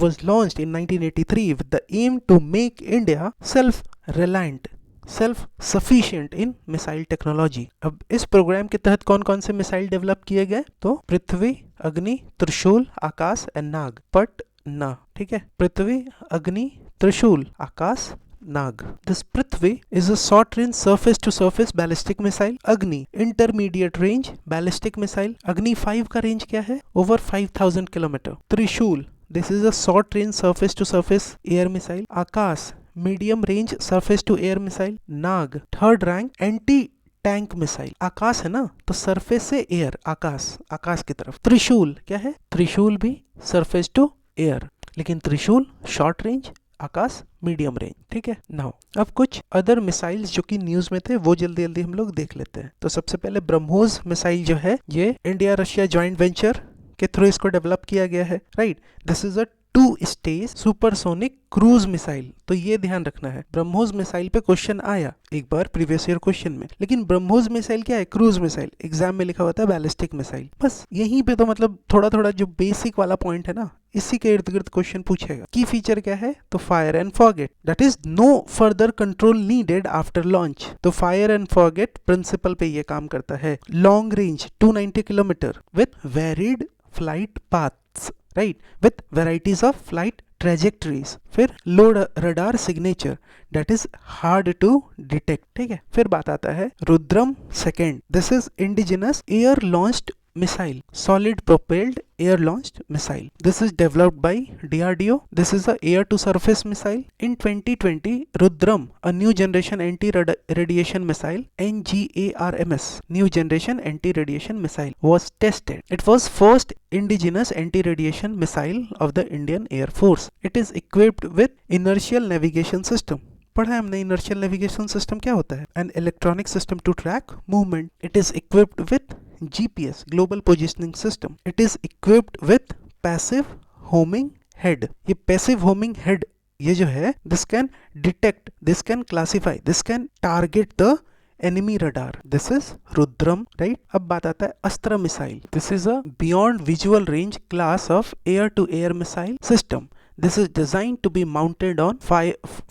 was launched in 1983 with the aim to make India self-reliant, self sufficient in missile technology. अब इस programme के तहत कौन कौन से मिसाइल डेवलप किए गए, तो पृथ्वी, अग्नि, त्रिशूल, आकाश एंड नाग, पट ना। ठीक है, Prithvi, Agni, Trishul, Akash, Nag. This Prithvi is a short range surface to surface ballistic missile. Agni intermediate range ballistic missile. Agni 5 का रेंज क्या है, over 5000 kilometre. Trishul, this is a short range surface to surface air missile. Akash, medium range surface to air missile. Nag, third rank anti tank missile. Akash है ना, तो surface से air, आकाश की तरफ। त्रिशूल क्या है, त्रिशूल भी सरफेस टू एयर, लेकिन त्रिशूल शॉर्ट रेंज, आकाश मीडियम रेंज। ठीक है, नाउ अब कुछ अदर मिसाइल्स जो कि न्यूज में थे वो जल्दी जल्दी हम लोग देख लेते हैं। तो सबसे पहले ब्रह्मोस मिसाइल जो है, ये इंडिया रशिया ज्वाइंट वेंचर के थ्रू इसको डेवलप किया गया है। Right, this is a two stage supersonic cruise missile. तो ये ध्यान रखना है, ब्रह्मोस मिसाइल पे क्वेश्चन आया एक बार प्रीवियस ईयर क्वेश्चन में, लेकिन ब्रह्मोस मिसाइल क्या है, क्रूज मिसाइल। एग्जाम में लिखा हुआ था बैलिस्टिक मिसाइल। बस यहीं पे तो मतलब थोड़ा थोड़ा जो बेसिक वाला पॉइंट है ना, इसी के इर्द गिर्द क्वेश्चन पूछेगा। की फीचर क्या है, तो fire and forget, that is no further control needed after launch. तो फायर एंड फॉरगेट प्रिंसिपल पे ये काम करता है। Long range 290 kilometre with varied flight paths, right, with varieties of flight trajectories. फिर low radar signature, that is hard to detect. ठीक है, फिर बात आता है Rudram second. This is indigenous air launched missile, solid propelled air launched missile. This is developed by DRDO. This is a air to surface missile. In 2020, Rudram, a new generation anti-radiation missile, NGARMS, new generation anti-radiation missile, was tested. It was first indigenous anti-radiation missile of the Indian Air Force. It is equipped with inertial navigation system. पढ़ा है हमने, inertial navigation system क्या होता है, an electronic system to track movement. It is equipped with GPS, global positioning system. It is equipped with passive homing head. ये passive homing head ये जो है, this can detect, this can classify, this can target the enemy radar. This is Rudram, right? अब बात आता है अस्त्र missile. This is a beyond visual range class of air-to-air missile system. This is designed to be mounted on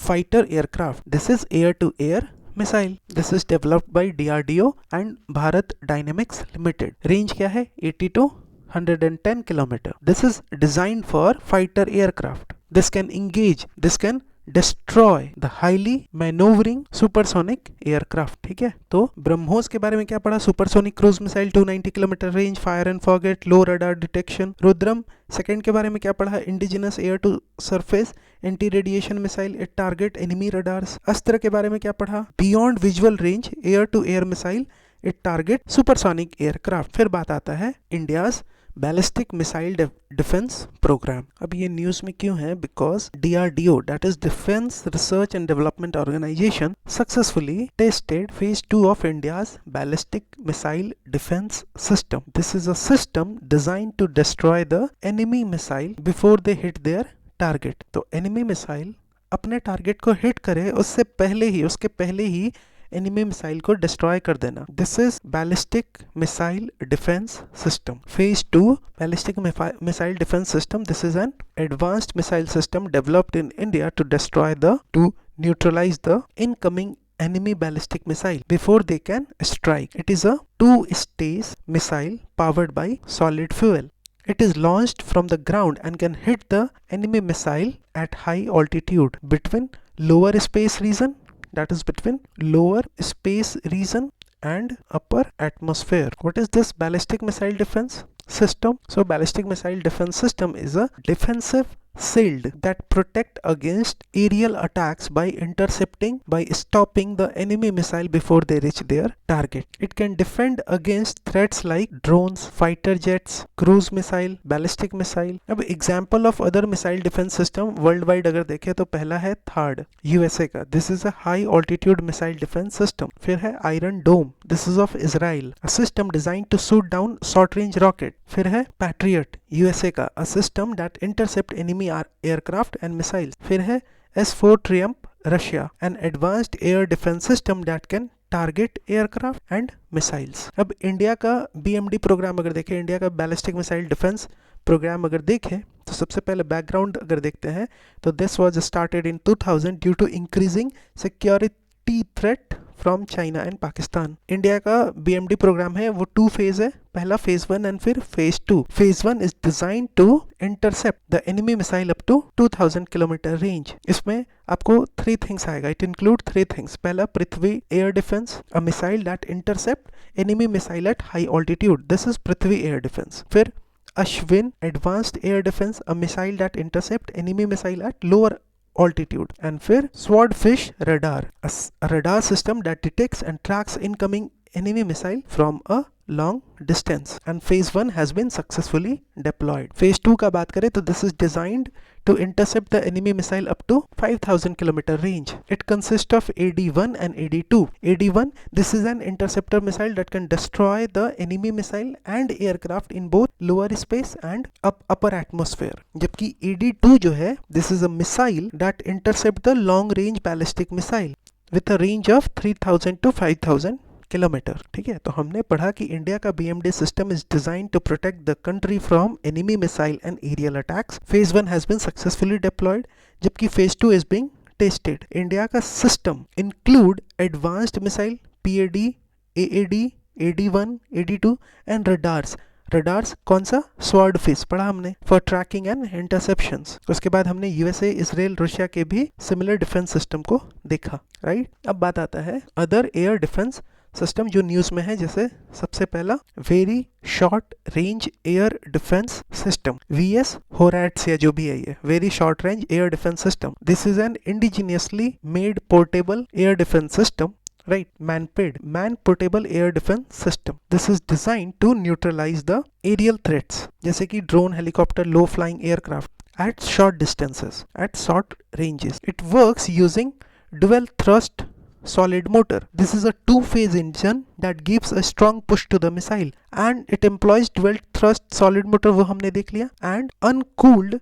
fighter aircraft. This is air-to-air missile. This is developed by DRDO and Bharat Dynamics Limited. Range क्या है, 80 to 110 kilometer. This is designed for fighter aircraft. This can engage, this can destroy the highly maneuvering supersonic aircraft. ठीक है, तो ब्रह्मोस के बारे में क्या पढ़ा? Supersonic cruise missile 290 kilometre range, fire and forget, low radar detection. Rudram second के बारे में क्या पढ़ा? Indigenous air to surface anti radiation missile, it target enemy radars. Astra के बारे में क्या पढ़ा? Beyond visual range air to air missile, it target supersonic aircraft. फिर बात आता है India's ballistic missile defence program. अब ये न्यूज में क्यों है? Because DRDO, that is defence research and development organisation, successfully tested phase 2 of India's ballistic missile defense system. This is a system designed to destroy the enemy missile before they hit their target. तो enemy missile अपने target को hit करे उसके पहले ही enemy missile को destroy कर देना. This is ballistic missile defence system. Phase 2 ballistic missile defence system. This is an advanced missile system developed in India to neutralise the incoming enemy ballistic missile before they can strike. It is a two-stage missile powered by solid fuel. It is launched from the ground and can hit the enemy missile at high altitude between lower space region, that is between lower space region and upper atmosphere. What is this ballistic missile defense system? So ballistic missile defense system is a defensive shield that protect against aerial attacks by stopping the enemy missile before they reach their target. It can defend against threats like drones, fighter jets, cruise missile, ballistic missile. अब example of other missile defense system worldwide अगर देखें तो पहला है THAAD USA का. This is a high altitude missile defense system. फिर है Iron Dome. This is of Israel, a system designed to shoot down short range rocket. फिर है Patriot USA का, a system that intercept enemy aircraft and missiles. फिर है S4 Triumph Russia, an advanced air defense system that can target aircraft and missiles. अब India का BMD programme अगर देखें, India का बैलिस्टिक मिसाइल डिफेंस प्रोग्राम अगर देखें तो सबसे पहले बैकग्राउंड अगर देखते हैं तो this was started in 2000 due to increasing security threat from China and Pakistan. India का BMD प्रोग्राम है वो 2 फेज है, पहला फेज 1 एंड फिर phase 2. Phase 1 is design to intercept the enemy missile up to 2000 kilometre range. इसमें आपको 3 things आएगा. It include 3 things. पहला Prithvi air defence, a missile that intercept enemy missile at high altitude, this is Prithvi air defence. फिर Ashwin advanced air defence, a missile that intercept enemy missile at lower altitude. And फिर Swordfish radar, a radar system that detects and tracks incoming enemy missile from a long distance. And phase 1 has been successfully deployed. Phase 2 का बात करें तो this is designed to intercept the enemy missile up to 5000 kilometer range. It consists of AD1 and AD2. AD1, this is an interceptor missile that can destroy the enemy missile and aircraft in both lower space and upper atmosphere. जबकि AD2 जो है, this is a missile that intercept the long range ballistic missile with a range of 3000 to 5000 kilometre. ठीक है, तो हमने पढ़ा कि India का BMD system is design to protect the country from enemy missile and aerial attacks. Phase 1 has been successfully deployed जबकि phase 2 is being tested. India का system include advanced missile PAD, AAD, AD1, AD2 and radars. Radars कौन सा? Swordfish पढ़ा हमने, for trekking and interceptions. उसके बाद हमने USA, Israel, Russia के भी सिमिलर डिफेंस सिस्टम को देखा. राइट, अब बात आता है अदर एयर डिफेंस सिस्टम जो न्यूज में है. जैसे सबसे पहला very short range air defence system, VS होराट्स या जो भी है ये very short range air defence system. This is N indigenously made portable air defence system. Right, man portable air defense system. This is designed to neutralize the aerial threats जैसे कि drone, helicopter, low flying aircraft at short distances, at short ranges. It works using dual thrust solid motor. This is a 2-phase engine that gives a strong push to the missile and it employs dual thrust solid motor, वो हमने देख लिया, and uncooled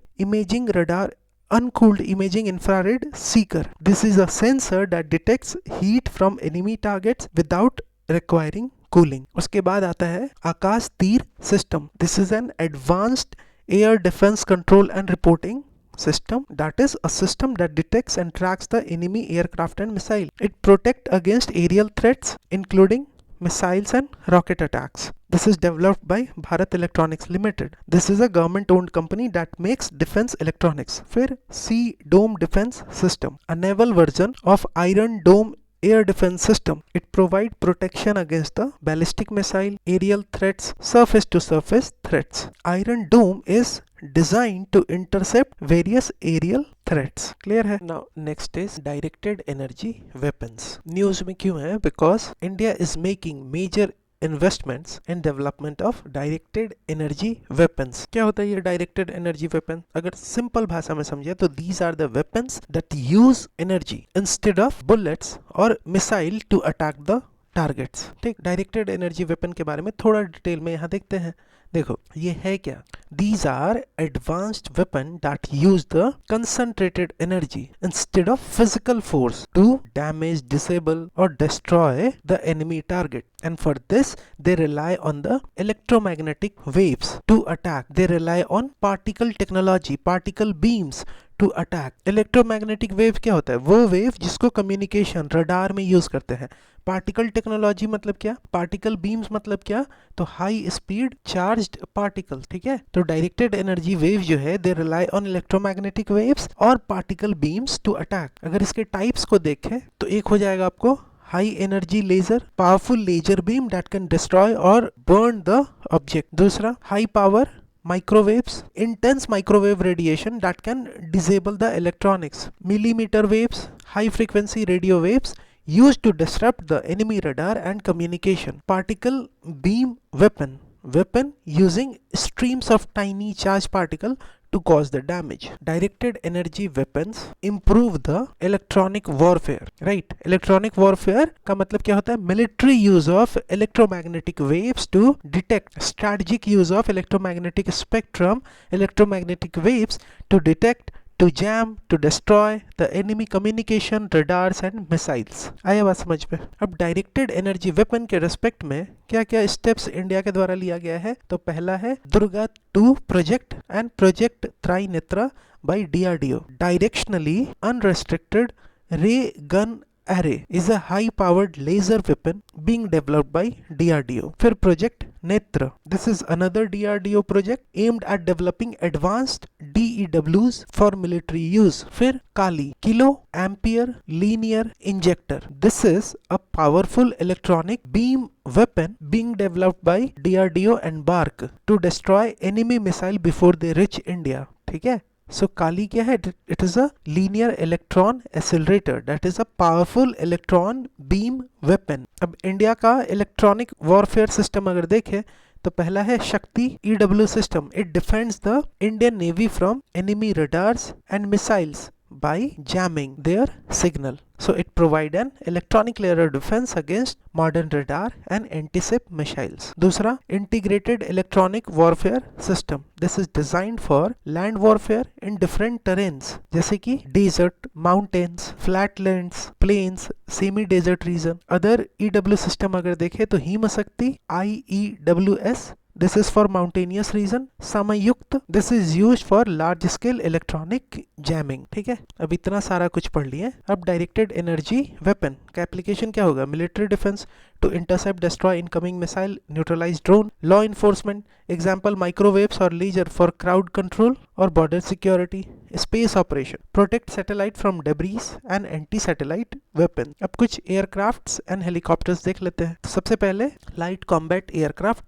imaging infrared seeker. This is a sensor that detects heat from enemy targets without requiring cooling. उसके बाद आता है आकाश तीर system. This is an advanced air defense control and reporting system that is a system that detects and tracks the enemy aircraft and missile. It protects against aerial threats including missiles and rocket attacks. This is developed by Bharat Electronics Limited. This is a government-owned company that makes defense electronics. फिर Sea Dome Defense System, a naval version of Iron Dome air defense system. It provides protection against the ballistic missile, aerial threats, surface to surface threats. Iron Dome is designed to intercept various aerial threats. Clear है? Now next is directed energy weapons. News में क्यों है? Because India is making major investments in development of directed energy weapons. क्या होता है ये directed energy weapon? अगर simple भाषा में समझे तो these are the weapons that use energy instead of bullets or missile to attack the targets. ठीक, डायरेक्टेड एनर्जी वेपन के बारे में थोड़ा डिटेल में यहाँ देखते हैं. देखो ये है क्या? These are advanced weapon that use the concentrated energy instead of physical force to damage, disable or destroy the enemy target. And for this they rely on the electromagnetic waves to attack. They rely on particle technology, particle beams to attack. Electromagnetic wave क्या होता है? वो wave जिसको communication radar में use करते हैं. Particle technology मतलब क्या? पार्टिकल बीम्स मतलब क्या? तो हाई स्पीड चार्ज्ड पार्टिकल. ठीक है, तो डायरेक्टेड एनर्जी वेव जो है they rely on electromagnetic waves और पार्टिकल बीम्स टू अटैक. अगर इसके टाइप्स को देखें तो एक हो जाएगा आपको high energy laser, powerful laser beam that can destroy और बर्न द ऑब्जेक्ट. दूसरा high power microwaves, intense microwave radiation that can disable the electronics. Millimeter waves, high frequency radio waves used to disrupt the enemy radar and communication. Particle beam weapon, weapon using streams of tiny charged particle to cause the damage. Directed energy weapons improve the electronic warfare. Right, electronic warfare का मतलब क्या होता है? Military use of electromagnetic waves to detect, strategic use of electromagnetic spectrum, electromagnetic waves to detect, to jam, to destroy the enemy communication, radars and missiles. आया बात समझ में? अब डायरेक्टेड एनर्जी वेपन के रेस्पेक्ट में क्या क्या स्टेप्स इंडिया के द्वारा लिया गया है? तो पहला है Durga 2 project and project Trinetra by DRDO. Directionally unrestricted ray gun array is a high powered laser weapon being developed by DRDO. फिर प्रोजेक्ट नेत्र. This is another DRDO project aimed at developing advanced DEWs for military use. फिर Kali kilo ampere linear injector. This is a powerful electronic beam weapon being developed by DRDO and BARC to destroy enemy missile before they reach India. ठीक है, so काली क्या है? It is a linear electron accelerator that is a powerful electron beam weapon. अब India का electronic warfare system अगर देखें तो पहला है शक्ति EW system. It defends the Indian Navy from enemy radars and missiles by jamming their signal. So it provide an electronic layer of defense against modern radar and anti-ship missiles. दूसरा integrated electronic warfare system. This is designed for land warfare in different terrains जैसे कि desert, mountains, flatlands, plains, semi-desert region. Other EW system अगर देखें तो him शक्ति IEWS. This is for mountainous region. समयुक्त. This is used for large scale electronic jamming. ठीक है, अब इतना सारा कुछ पढ़ लिए. अब डायरेक्टेड एनर्जी वेपन का एप्लीकेशन क्या होगा? Military defence to intercept, destroy incoming missile, neutralize drone, law enforcement, example microwaves or laser for crowd control or border security, space operation, protect satellite from debris and anti-satellite weapon. अब कुछ aircrafts and helicopters देख लेते हैं. तो सबसे पहले light combat aircraft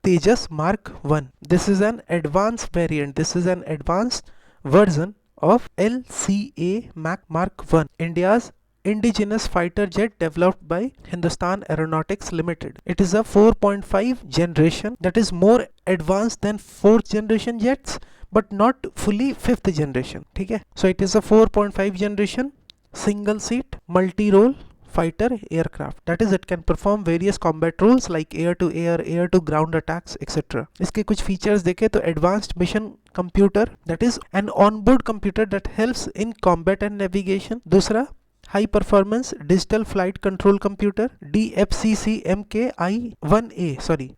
Tejas Mark 1. This is an advanced variant. This is an advanced version of LCA Mark 1. India's indigenous fighter jet developed by Hindustan Aeronautics Limited. It is a 4.5 generation that is more advanced than 4th generation jets but not fully 5th generation. ठीक है, so it is a 4.5 generation single seat multi role fighter aircraft. That is, it can perform various combat roles like air to ground attacks etc. इसके कुछ features देखें तो advanced mission computer, that is an onboard computer that helps in combat and navigation. दूसरा high performance digital flight control computer DFCC MKI-1A,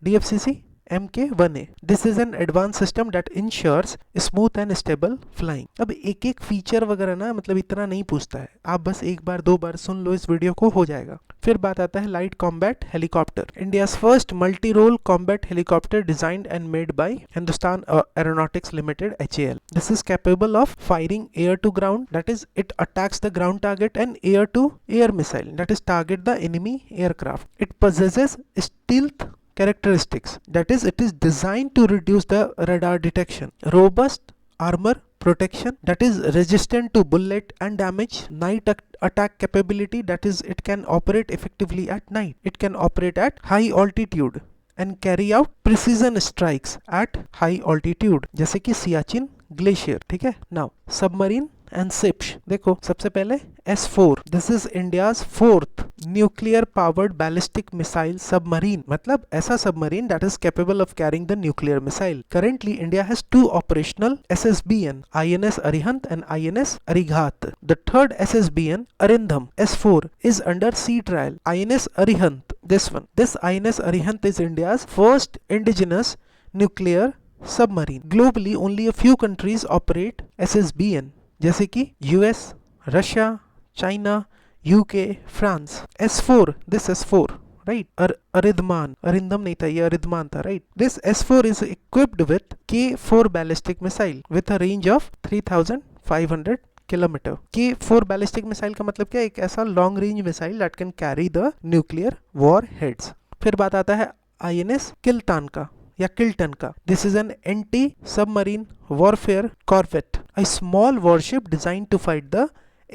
DFCC MK-1A. This is an advanced system that ensures smooth and stable flying. अब एक एक feature वगैरह ना मतलब इतना नहीं पूछता है, आप बस एक बार दो बार सुन लो इस वीडियो को, हो जाएगा। फिर बात आता है light combat helicopter. India's first multi role combat helicopter designed and made by Hindustan aeronautics limited HAL. This is capable of firing air to ground, that is it attacks the ground target, and air to air missile, that is target the enemy aircraft. It possesses stealth characteristics, that is it is designed to reduce the radar detection, robust armor protection, that is resistant to bullet and damage, night attack capability, that is it can operate effectively at night, it can operate at high altitude and carry out precision strikes at high altitude जैसे कि Siachen glacier. ठीक है, now submarine and ships. देखो सबसे पहले S4, this is India's fourth nuclear powered ballistic missile submarine, मतलब ऐसा submarine that is capable of carrying the nuclear missile. Currently India has two operational SSBN, INS Arihant and INS Arighaat. The third SSBN Arindam S4 is under sea trial. INS Arihant, this one, this INS Arihant is India's first indigenous nuclear submarine. Globally only a few countries operate SSBN जैसे कि US, Russia, China, UK, France. S4, this S4, right? Aridhaman, Arindam नहीं था, ये अरिधमान था, right? This S4 is equipped with K4 ballistic missile with a range of 3500 kilometre. K4 ballistic missile का मतलब क्या है? एक ऐसा long range missile that can carry the nuclear war heads. फिर बात आता है INS किल्तान का या किल्टन का। This is an anti submarine warfare corvette, a small warship designed to fight the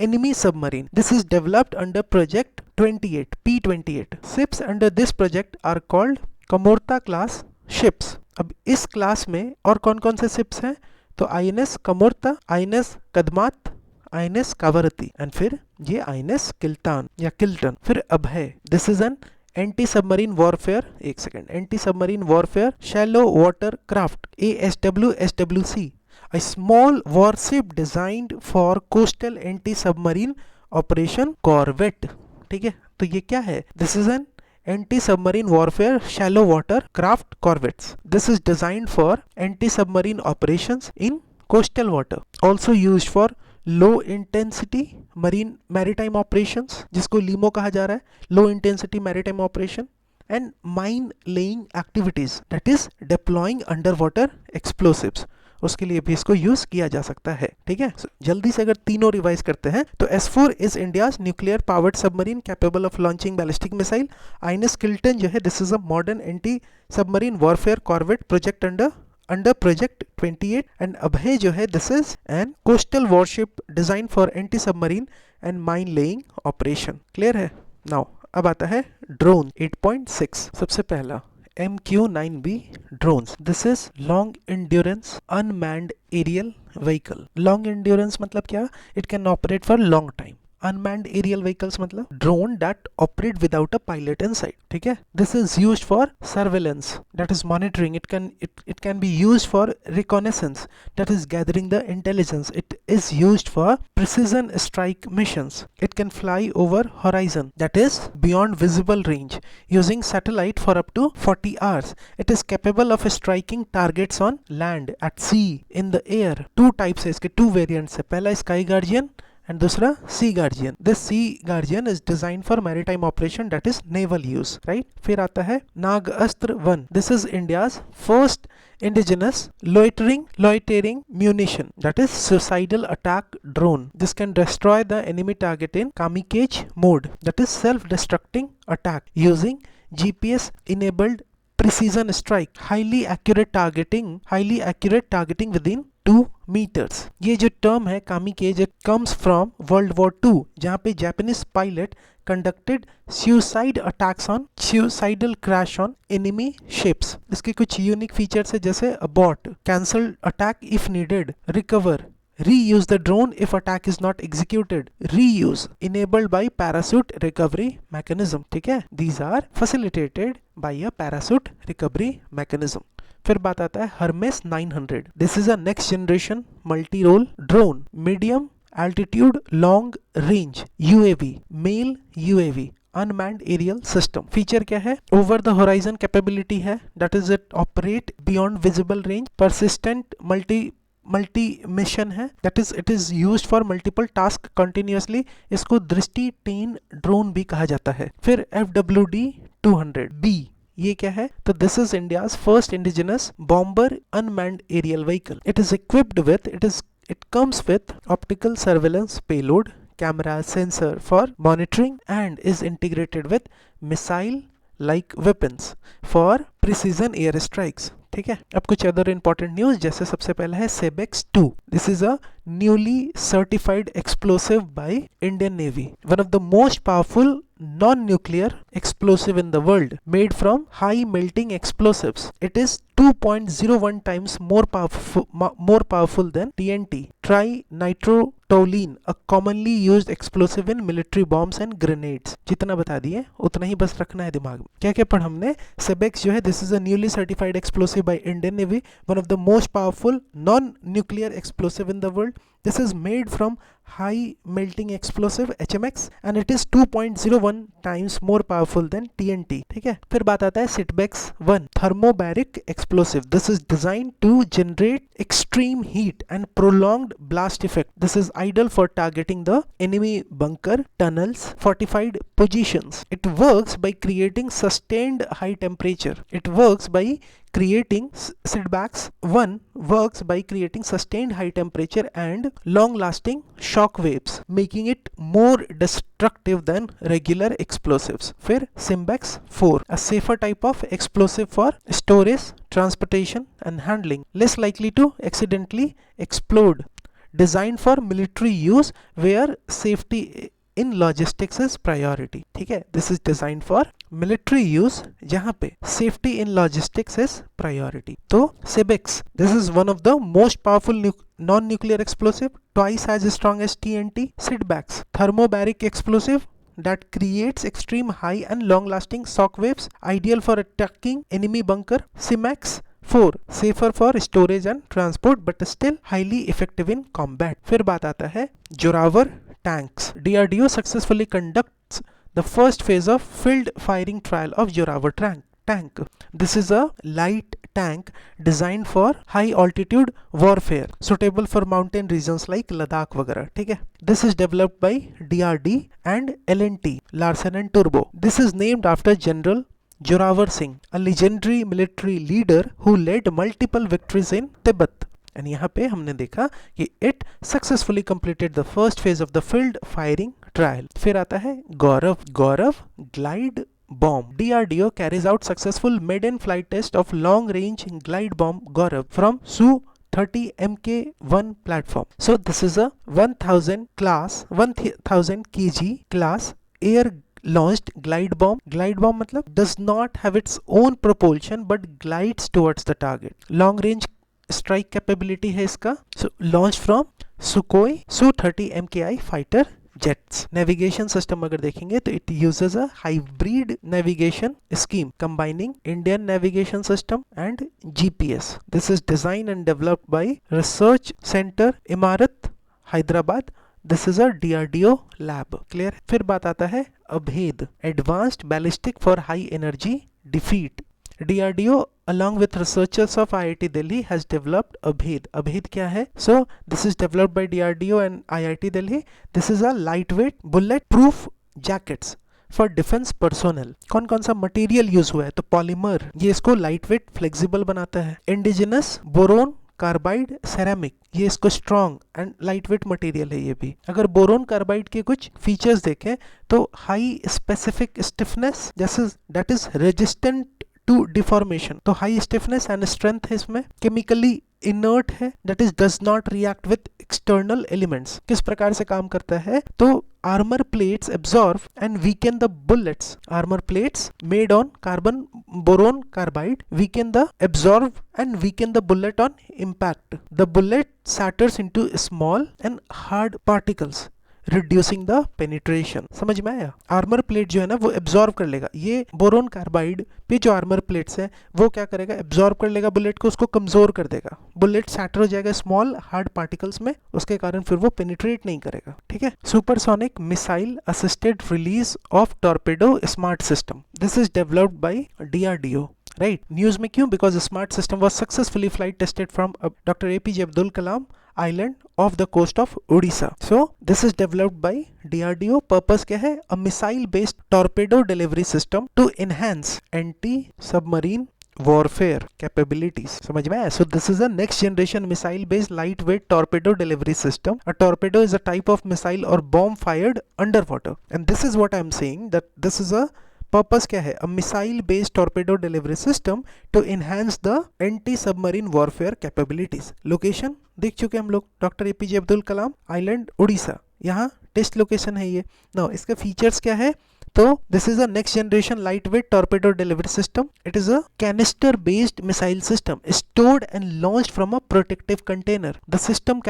enemy submarine. This is developed under Project 28, P28. Ships under this project are called Kamorta class ships. अब इस class में और कौन कौन से ships हैं? तो INS Kamorta, INS Kadmatt, INS Kavaratti and फिर ये INS किल्तान या किल्टन। फिर अब है this is an anti submarine warfare, एक second, anti submarine warfare shallow water craft ASWSWC, a small warship designed for coastal anti-submarine operation corvette। ठीक है, तो ये क्या है? This is an anti-submarine warfare shallow water craft corvettes. This is designed for anti-submarine operations in coastal water. Also used for low intensity maritime operations, जिसको LEMO कहा जा रहा है, low intensity maritime operation, and mine laying activities, that is deploying underwater explosives, उसके लिए भी इसको use किया जा सकता है। ठीक है, जल्दी से अगर तीनों रिवाइज करते हैं तो S4 is India's nuclear powered submarine capable of launching ballistic missile. INS Kiltan जो है this is a modern anti submarine warfare corvette project under project 28, and Abhay जो है this is an coastal warship design for anti submarine and mine laying operation. Clear है? Now अब आता है drone 8.6। सबसे पहला MQ-9B drones. This is long endurance unmanned aerial vehicle. Long endurance मतलब क्या? It can operate for long time. Unmanned aerial vehicles मतलब drone that operate without a pilot inside. ठीक है? This is used for surveillance, that is monitoring. It can be used for reconnaissance, that is gathering the intelligence. It is used for precision strike missions. It can fly over horizon, that is beyond visible range, using satellite for up to 40 hours. It is capable of striking targets on land, at sea, in the air. Two types है इसके, two variants है। पहला Sky Guardian and दूसरा sea guardian. This sea guardian is design for maritime operation, that is naval use, right? फिर आता है Nagastra 1। This is India's first indigenous loitering munition, that is suicidal attack drone. This can destroy the enemy target in kamikaze mode, that is self-destructing attack, using GPS enabled precision strike, highly accurate targeting within 2 meters. ये जो term है kamikaze, it comes from World War II, जहाँ पे Japanese pilot conducted suicidal crash on enemy ships. इसके कुछ unique features है, जैसे abort, cancel attack if needed, recover, reuse the drone if attack is not executed, reuse, enabled by parachute recovery mechanism. ठीक है, these are facilitated by a parachute recovery mechanism. फिर बात आता है Hermes 900. This is a next generation multi-role drone, medium altitude long range UAV, male UAV, unmanned aerial system. Feature क्या है? Over the horizon capability है, that is it operate beyond visible range, persistent multi mission है, that is it is used for multiple task continuously. इसको Drishti ten drone भी कहा जाता है। फिर FWD-200B, ये क्या है? तो this is India's first indigenous bomber unmanned aerial vehicle. It is equipped with it comes with optical surveillance payload, camera, sensor for monitoring, and is integrated with missile like weapons for precision air strikes। ठीक है, अब कुछ other important news, जैसे सबसे पहला है सेबेक्स 2। This is a newly certified explosive by Indian navy, one of the most powerful non-nuclear explosive in the world, made from high melting explosives. It is 2.01 times more powerful than TNT, trinitotoluene, a commonly used explosive in military bombs and grenades। जितना बता दिए उतना ही बस रखना है दिमाग में। क्या क्या पढ़ा हमने? सेबेक्स जो है, this is a newly certified explosive by Indian navy, one of the most powerful non-nuclear explosive in the world. This is made from high melting explosive HMX and it is 2.01 times more powerful than TNT। ठीक है, फिर बात आता है सिटबेक्स 1, thermobaric explosive। This is designed to generate extreme heat and prolonged blast effect. This is ideal for targeting the enemy bunker, tunnels, fortified positions. It works by creating sustained high temperature. It works by creating Sidbacks 1 works by creating sustained high temperature and long lasting shock waves, making it more destructive than regular explosives. फिर Simbex 4, a safer type of explosive for storage, transportation and handling, less likely to accidentally explode, designed for military use where safety in logistics is priority। ठीक है, this is designed for military use जहां पे safety in logistics is priority। तो Sebex, this is one of the most powerful non-nuclear explosive, twice as strong as TNT। Sidbacks, thermobaric explosive that creates extreme high and long lasting shock waves, ideal for attacking enemy bunker। Simax 4, safer for storage and transport but still highly effective in combat। फिर बात आता है Zorawar tanks। DRDO successfully conducts the first phase of field firing trial of Joravar tank। This is a light tank designed for high altitude warfare, suitable for mountain regions like Ladakh वगैरह। ठीक है, this is developed by DRD and L&T, Larsen and Turbo। This is named after General Joravar Singh, a legendary military leader who led multiple victories in Tibet। And यहाँ पे हमने देखा कि it successfully completed the first phase of the field firing trial. फिर आता है गौरव glide bomb। DRDO carries out successful maiden flight test of long range glide bomb Gaurav from Su-30 Mk1 platform। So this is a 1000 kg class air launched glide bomb। Glide bomb मतलब does not have its own propulsion but glides towards the target। Long range strike capability है इसका। So launched from Sukhoi Su-30 MKI fighter jets। Navigation system अगर देखेंगे तो it uses a hybrid navigation scheme combining Indian navigation system and GPS। This is designed and developed by Research Center Imarat, Hyderabad। This is a DRDO lab। Clear? फिर बात आता है अभेद, Advanced Ballistic for High Energy Defeat। DRDO along with researchers of IIT Delhi has developed Abhed। Abhed क्या है? So this is developed by DRDO and IIT Delhi। This is a lightweight bullet proof jackets for defense personnel। कौन कौन सा material use हुआ है? तो polymer, ये इसको लाइटवेट फ्लेक्सिबल बनाता है। इंडिजिनस बोरोन कार्बाइड सेरामिक, ये इसको स्ट्रॉन्ग एंड लाइटवेट मटेरियल है। ये भी अगर बोरोन कार्बाइड के कुछ फीचर्स देखें तो हाई स्पेसिफिक स्टिफनेस, जैसे that is resistant to deformation, तो हाई स्टिफनेस एंड स्ट्रेंथ है इसमें। केमिकली इनर्ट है, that is does not react with external elements. किस प्रकार से काम करता है? तो armor plates absorb and weaken the bullets। armor plates made on carbon boron carbide weaken the absorb and weaken the bullet on impact। the bullet shatters into small and hard particles, reducing the penetration. समझ में आया? Armour plate जो है ना वो absorb कर लेगा, ये बोरोन कार्बाइड पे जो आर्मर प्लेट्स है वो क्या करेगा, एब्जॉर्ब कर लेगा बुलेट को, उसको कमजोर कर देगा, बुलेट सैटर हो जाएगा स्मॉल हार्ड पार्टिकल्स में, उसके कारण फिर वो पेनिट्रेट नहीं करेगा। ठीक है। Supersonic missile assisted release of torpedo smart system, this is developed by DRDO। Right, news में क्यों? Because smart system was successfully flight tested from doctor APJ Abdul Kalam island off the coast of Odisha. So this is developed by DRDO. Purpose क्या है? A missile based torpedo delivery system to enhance anti-submarine warfare capabilities. समझ में आया? So this is a next generation missile based lightweight torpedo delivery system. A torpedo is a type of missile or bomb fired underwater. And this is what I am saying, that this is a purpose क्या है? A missile based torpedo delivery system to enhance the anti submarine warfare capabilities. Location देख चुके हम लोग, doctor APJ Abdul Kalam island Odisha, यहाँ test location है ये। Now इसके फीचर्स क्या है? तो this is a next generation light weight torpedo delivery system. It is a canister based missile system stored and launched from a protective container. The system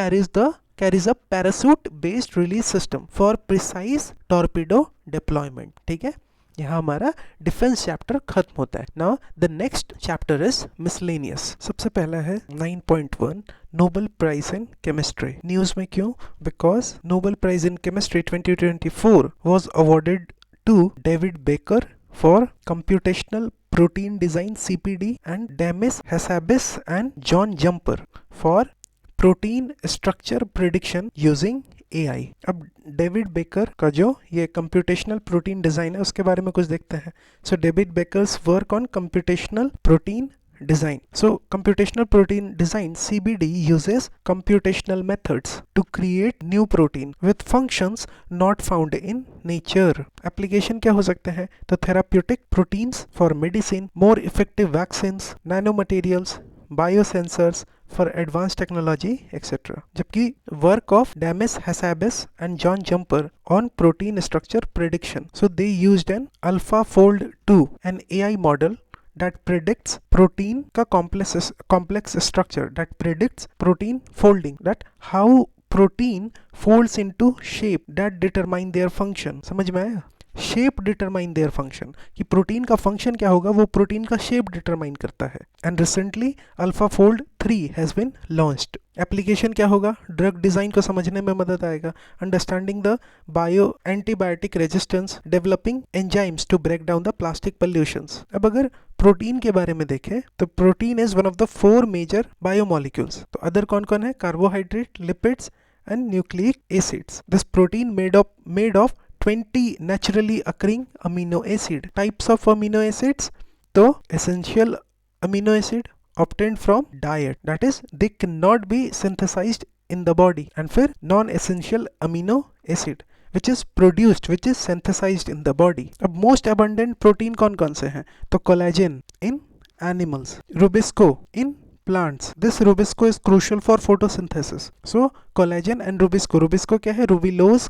carries a parachute based release system for precise torpedo deployment। ठीक है, यहाँ हमारा defence chapter खत्म होता है। Now the next chapter is miscellaneous. सबसे पहला है 9.1 Nobel prize in chemistry. News में क्यों? Because Nobel prize in chemistry 2024 was awarded to David Baker for computational protein design CPD and Demis Hassabis and John Jumper for protein structure prediction using AI। अब David baker का जो ये computational protein design है उसके बारे में कुछ देखते हैं। So David Baker's work on computational protein design. So computational protein design CBD uses computational methods to create new protein with functions not found in nature. Application क्या हो सकते हैं? तो therapeutic proteins for medicine, more effective vaccines, nanomaterials, biosensors for advanced technology, etc. जबकि work of Demis Hassabis and John Jumper on protein structure prediction. So they used an AlphaFold 2, an AI model that predicts protein का complex structure that predicts protein folding, that how protein folds into shape that determine their function। समझ में आया? Shape determine their function, कि protein का function क्या होगा वो protein का शेप डिटरमाइन करता है। And recently AlphaFold 3 has been launched. Application क्या होगा? ड्रग डिजाइन को समझने में मदद आएगा, understanding the bio antibiotic resistance, developing enzymes to break down the plastic pollutions. अब अगर प्रोटीन के बारे में देखें तो protein is one of the 4 major biomolecules. तो अदर कौन कौन है? Carbohydrate, lipids and nucleic acids. This protein made of 20 naturally occurring amino acid. Types of amino acids, तो essential amino acid obtained from diet, that is they cannot be synthesized in the body, and फिर non-essential amino acid which is synthesized in the body। अब most abundant protein कौन कौन से हैं? तो collagen in animals, rubisco in plants. This rubisco is crucial for photosynthesis. So collagen and rubisco क्या है? Rubulose,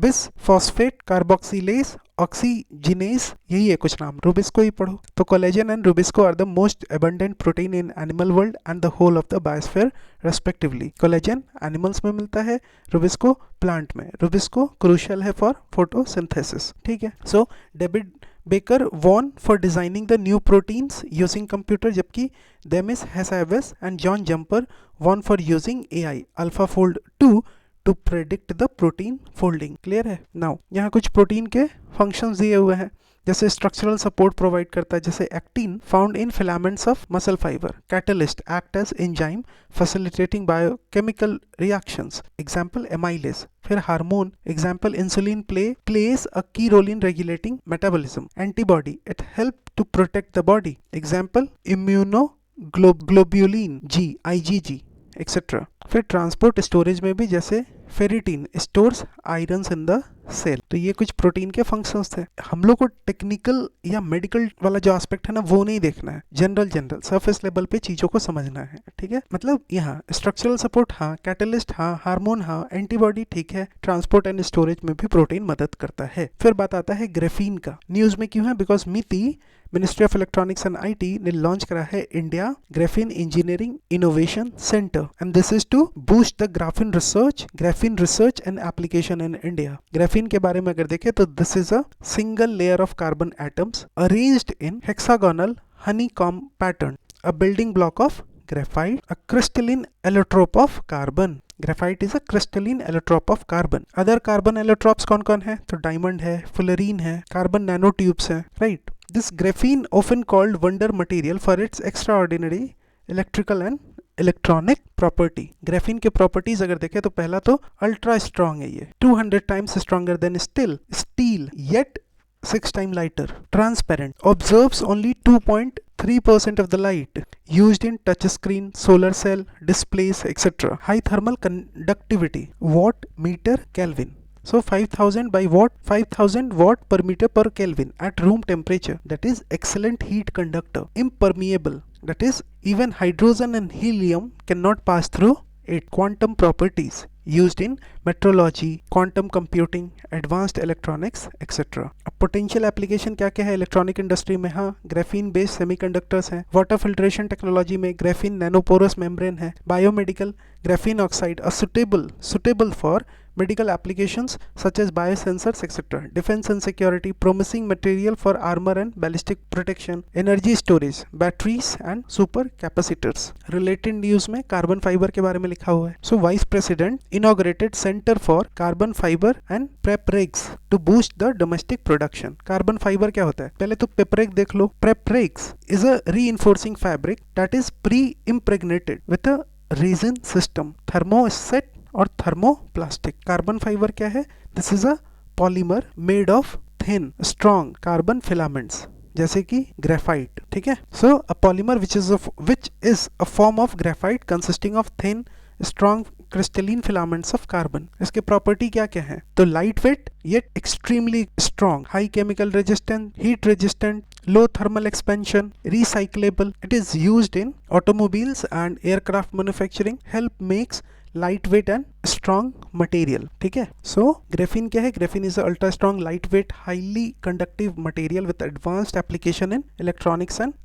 bisphosphate, carboxylase, oxygenase, यही है कुछ नाम, rubisco ही पढ़ो। तो collagen and rubisco are the most abundant protein in animal world and the whole of the biosphere respectively। collagen animals में मिलता है, rubisco plant में। rubisco crucial है for photosynthesis। ठीक है। So David Baker won for designing the new proteins using computer, जबकि Demis Hassabis and John Jumper won for using AI AlphaFold 2 to predict the protein folding। Clear है? Now यहाँ कुछ protein के functions दिए हुए हैं, जैसे स्ट्रक्चरल सपोर्ट प्रोवाइड करता है, जैसे actin found in filaments of muscle fibre, catalyst act as enzyme facilitating biochemical reactions, example amylase. फिर hormone, example insulin plays a key role in regulating metabolism. Antibody, it help to protect the body, example immunoglobulin G IgG etcetera. फिर transport storage में भी, जैसे ferritin stores irons in the cell. तो ये कुछ protein के functions थे। हम लोग को टेक्निकल या मेडिकल वाला जो एस्पेक्ट है ना वो नहीं देखना है, जनरल सरफेस लेवल पे चीजों को समझना है। ठीक है, मतलब यहाँ स्ट्रक्चरल सपोर्ट हाँ, कैटलिस्ट हाँ, हार्मोन हाँ, एंटीबॉडी ठीक है, ट्रांसपोर्ट एंड स्टोरेज में भी प्रोटीन मदद करता है। फिर बात आता है ग्रेफीन का। न्यूज में क्यों है? Because MeitY ministry of electronics and IT ने लॉन्च करा है India graphene engineering innovation centre and this is to boost the graphene research and application in India. Graphene के बारे में अगर देखें तो this is a single layer of carbon atoms arranged in hexagonal honeycomb pattern, a building block of graphite, a crystalline allotrope of carbon. Graphite is a crystalline allotrope of carbon. Other carbon allotropes कौन कौन है? तो diamond है, fullerene है, carbon nano tubes है, right. This graphene often called wonder material for its extraordinary electrical and electronic property. Graphene के properties अगर देखें तो पहला तो अल्ट्रा स्ट्रॉन्ग है, ये 200 times stronger than still yet 6 times lighter, transparent, absorbs only 2.3% of the light, used in touch screen, solar cell, displays, etc. High thermal conductivity, watt meter Kelvin. So 5000 by watt, 5000 watt per meter per Kelvin at room temperature. That is excellent heat conductor. Impermeable. That is even hydrogen and helium cannot pass through it. Quantum properties. Used in metrology, quantum computing, advanced electronics, etc. अब potential application क्या क्या है electronic industry में? हाँ, graphene based semiconductors हैं, water filtration technology में graphene नैनोपोरस membrane है, biomedical graphene oxide suitable for medical applications such as biosensors etc. Defense and security, promising material for armor and ballistic protection, energy storage, batteries and super capacitors. Related news में carbon fibre के बारे में लिखा हुआ है. So Vice President inaugurated Center for Carbon Fiber and Prepregs to boost the domestic production. Carbon fibre क्या होता है? पहले तो पेपरेग देख लो. Prepregs is a reinforcing fabric that is pre-impregnated with a resin system, thermoset और थर्मोप्लास्टिक। कार्बन फाइबर क्या है? This is a polymer made of thin strong carbon filaments जैसे कि ग्रेफाइट, ठीक है। So a polymer which is a form of graphite consisting of thin strong crystalline filaments of carbon. इसके property क्या क्या है? तो light weight yet extremely strong, high chemical resistant, heat resistant, low thermal expansion, recyclable. It is used in automobiles and aircraft manufacturing. Help makes lightweight and strong material, ठीक है। So graphene क्या है? Graphene is a ultra strong, lightweight, highly conductive material with advanced application in electronics and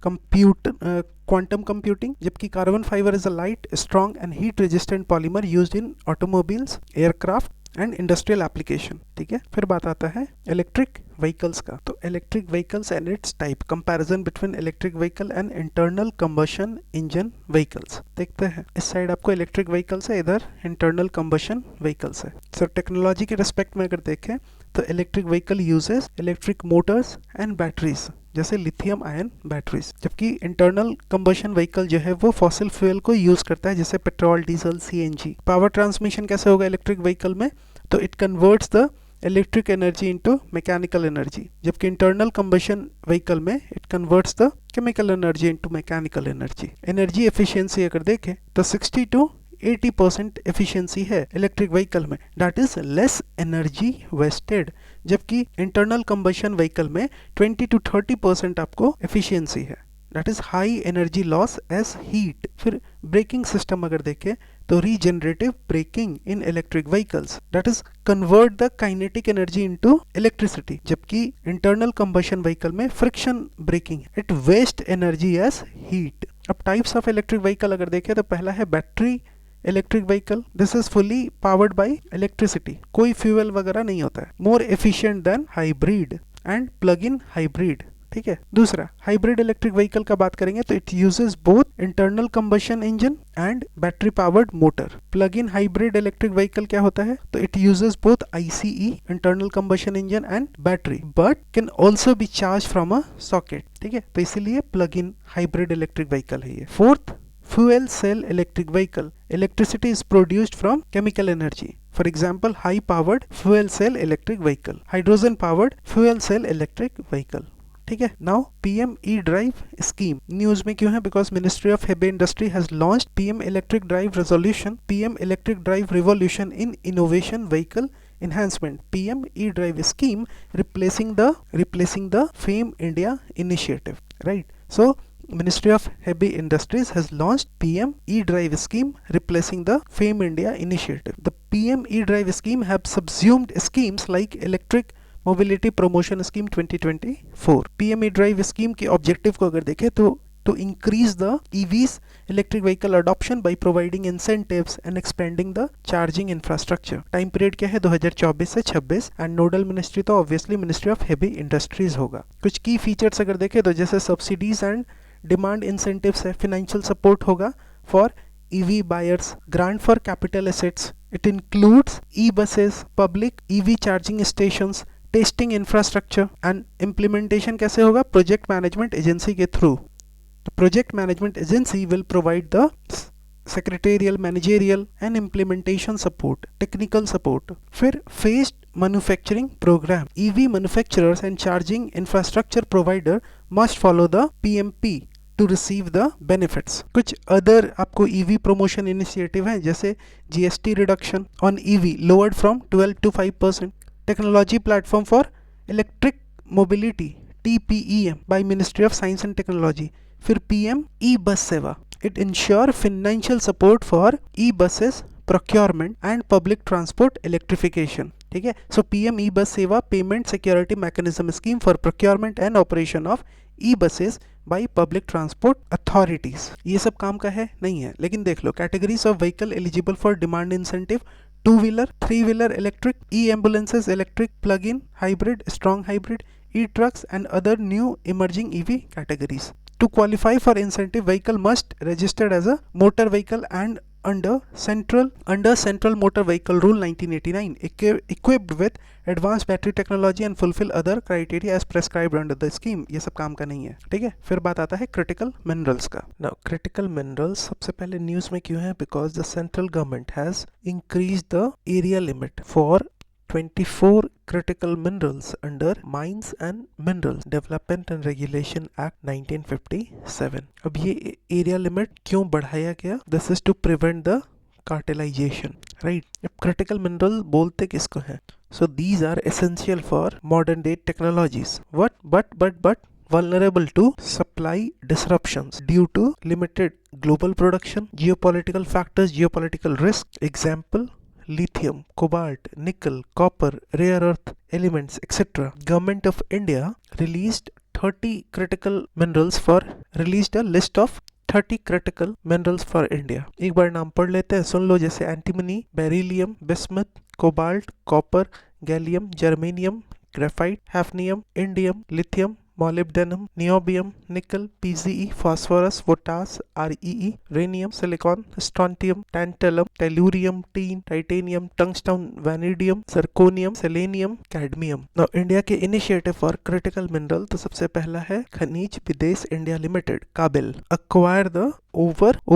quantum computing. जबकि carbon fibre is a light, strong and heat resistant polymer used in automobiles, aircraft and industrial application, ठीक है। फिर बात आता है electric vehicles का। तो electric vehicles and it's type, comparison between electric vehicle and internal combustion engine vehicles देखते हैं। इस साइड आपको इलेक्ट्रिक व्हीकल्स है, इधर इंटरनल कंबशन व्हीकल्स है। सो टेक्नोलॉजी के रिस्पेक्ट में अगर देखें तो electric vehicle uses electric Motors and batteries जैसे लिथियम आयन बैटरीज, जबकि इंटरनल कंबशन व्हीकल जो है वो फॉसिल फ्यूल को यूज करता है जैसे petrol, diesel, CNG. Power transmission कैसे होगा इलेक्ट्रिक व्हीकल में? तो it converts the electric energy into mechanical energy, जबकि इंटरनल कंबशन व्हीकल में it converts the chemical energy into mechanical energy. Energy efficiency अगर देखें तो 60 to 80% एफिशिएंसी है इलेक्ट्रिक व्हीकल में, that is less energy wasted, जबकि इंटरनल कंबशन व्हीकल में 20 to 30% आपको एफिशिएंसी है, that is high energy loss as heat. फिर ब्रेकिंग सिस्टम अगर देखें तो regenerative braking in electric vehicles, that is convert the kinetic energy into electricity, जबकि internal combustion vehicle में friction braking, it waste energy as heat. अब types of electric vehicle अगर देखें तो पहला है battery electric vehicle, this is fully powered by electricity, कोई fuel वगैरह नहीं होता है, more efficient than hybrid and plug in hybrid, ठीक है। दूसरा हाइब्रिड इलेक्ट्रिक व्हीकल का बात करेंगे तो it uses both internal combustion engine and battery powered motor. Plug in hybrid electric vehicle क्या होता है? तो it uses both ICE internal combustion engine and battery but can also be charge from a socket, ठीक है। तो इसीलिए plug in hybrid electric vehicle है ये। Fourth, fuel cell electric vehicle, electricity is produced from chemical energy, for example high powered fuel cell electric vehicle, hydrogen powered fuel cell electric vehicle, ठीक है। Now PM E-Drive scheme news में क्यों है? Because ministry of heavy industry has launched PM electric drive resolution, PM electric drive revolution in innovation vehicle enhancement, PM E-Drive scheme replacing the FAME India initiative, right? So Ministry of Heavy Industries has launched PM E-Drive scheme replacing the FAME India initiative. The PM E-Drive scheme have subsumed schemes like electric mobility promotion scheme 2024। PME drive scheme के objective को अगर देखें तो to increase the EVs electric vehicle adoption by providing incentives and expanding the charging infrastructure। Time period क्या है 2024 से 26 and nodal ministry तो obviously ministry of heavy industries होगा। कुछ की फीचर्स अगर देखें तो जैसे सब्सिडीज एंड डिमांड इंसेंटिव्स है, फाइनेंशियल सपोर्ट होगा for EV buyers, grant for capital assets, it includes e-buses, public EV charging stations, testing infrastructure and implementation कैसे होगा प्रोजेक्ट मैनेजमेंट एजेंसी के through. The project management agency will provide the secretarial, managerial and implementation support, technical support। फिर phased manufacturing program, EV manufacturers and charging infrastructure provider must follow the PMP to receive the benefits। कुछ other आपको EV promotion initiative हैं जैसे GST reduction on EV lowered from 12 to 5%, technology platform for electric mobility TPEM by Ministry of Science and Technology। फिर PM e bus Sewa, it ensure financial support for e buses procurement and public transport electrification. ठीक है, so PM e bus Sewa payment security mechanism scheme for procurement and operation of e buses by public transport authorities. ये सब काम का है नहीं है, लेकिन देख लो categories of vehicle eligible for demand incentive, 2 wheeler, 3 wheeler electric, e ambulances electric, plug in hybrid, strong hybrid, E trucks and other new emerging EV categories. To qualify for incentive, vehicle must registered as a motor vehicle and under Central Motor Vehicle Rule 1989 equipped with advanced battery technology and fulfill other criteria as prescribed under the scheme। ये सब काम का नहीं है। ठीक है, फिर बात आता है क्रिटिकल मिनरल्स का। Now critical minerals सबसे पहले न्यूज में क्यों है, because the central government has increased the area limit for 24 critical minerals under Mines and Minerals Development and Regulation Act 1957। अब ये एरिया लिमिट क्यों बढ़ाया गया, this is to prevent the cartelisation, right. अब क्रिटिकल मिनरल बोलते किसको हैं, so these are essential for modern day technologies but vulnerable to supply disruptions due to limited global production, geopolitical factors, geopolitical risk। Example lithium, cobalt, nickel, copper, rare earth elements, etc. Government of India released a list of 30 critical minerals for India। एक बार नाम पढ़ लेते हैं, सुन लो, जैसे antimony, beryllium, bismuth, cobalt, copper, gallium, germanium, graphite, hafnium, indium, lithium, molybdenum, niobium, nickel, PZE, phosphorus, potash, REE, rhenium, silicon, strontium, tantalum, tellurium, tin, titanium, tungsten, vanadium, zirconium, selenium, cadmium। Now India के initiative for critical mineral तो सबसे पहला है Khanij Videsh India limited KABIL, acquire the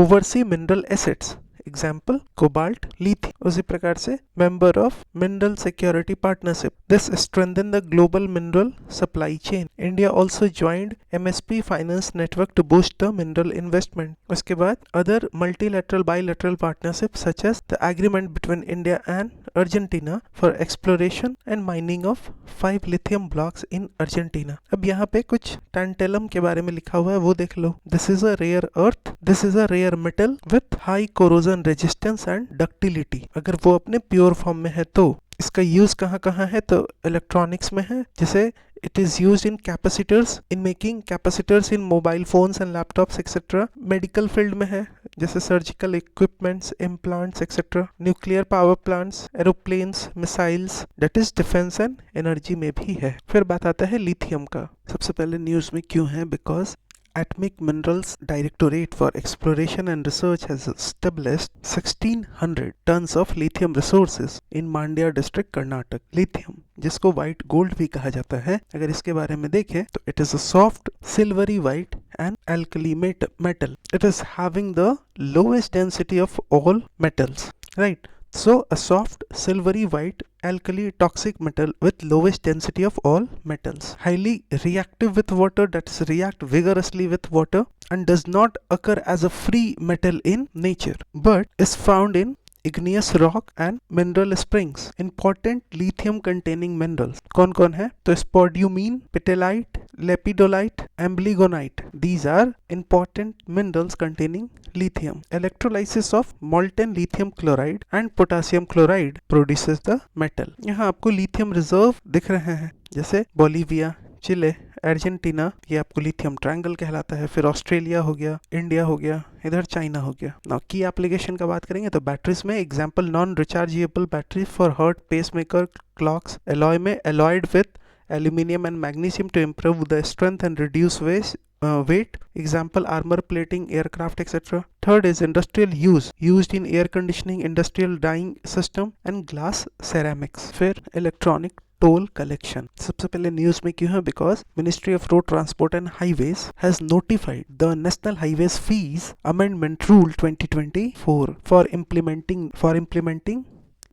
oversea mineral assets। Example cobalt, lithium. उसी प्रकार से member of mineral security partnership, this strengthen the global mineral supply chain. India also joined MSP finance network to boost the mineral investment. उसके बाद other multilateral bilateral partnership such as the agreement between India and Argentina for exploration and mining of 5 lithium blocks in Argentina. अब यहाँ पे कुछ टैंटेलम के बारे में लिखा हुआ है, वो देख लो। This is a rare earth, this is a rare metal with high corrosion resistance and ductility. अगर वो अपने प्योर फॉर्म में है तो इसका यूज कहाँ कहाँ है, तो इलेक्ट्रॉनिक्स में है, जैसे it is used in capacitors, in making capacitors in mobile phones and laptops etc। Medical field में है, जैसे surgical equipments, implants etcetera, nuclear power plants, aeroplanes, missiles, that is defence and energy में भी है। फिर बात आता है लिथियम का। सबसे पहले न्यूज में क्यों है, because Atomic Minerals Directorate for Exploration and Research has established 1600 tons of lithium resources in Mandya district, Karnataka। Lithium, जिसको white gold भी कहा जाता है, अगर इसके बारे में देखें तो it is a soft silvery white and alkali metal। It is having the lowest density of all metals, right? So a soft silvery white alkali toxic metal with lowest density of all metals, highly reactive with water, that is react vigorously with water, and does not occur as a free metal in nature but is found in igneous rock and mineral springs। Important lithium containing minerals कौन कौन है, तो spodumene, petalite, lepidolite, amblygonite, these are important minerals containing lithium। Electrolysis of molten lithium chloride and potassium chloride produces the metal। यहाँ आपको lithium reserve दिख रहे हैं, जैसे बोलीविया, चिले, अर्जेंटीना, ये आपको लिथियम ट्रायंगल कहलाता है। फिर ऑस्ट्रेलिया हो गया, इंडिया हो गया, इधर चाइना हो गया। नाउ की एप्लीकेशन का बात करेंगे तो बैटरीज में example non rechargeable battery for heart, pacemaker, clocks. Alloy में alloyed with aluminium and magnesium to improve the strength and reduce weight. Example armor plating, aircraft, etc. Third is industrial use, used in air conditioning, industrial dyeing system and glass ceramics. फिर electronic toll collection. सबसे पहले news में क्यों है? Because ministry of road transport and highways has notified the national highways fees amendment rule 2024 for implementing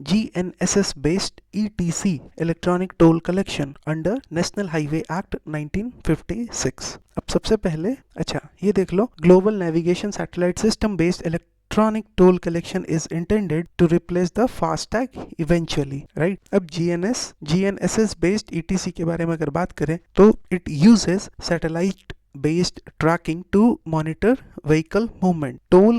GNSS based ETC electronic toll collection under National Highway Act 1956। अब सबसे पहले ये देख लो, global navigation satellite system based electronic toll collection is intended to replace the FASTag eventually, right? अब GNSS based ETC के बारे में अगर बात करें तो it uses satellite based tracking to monitor vehicle movement. Toll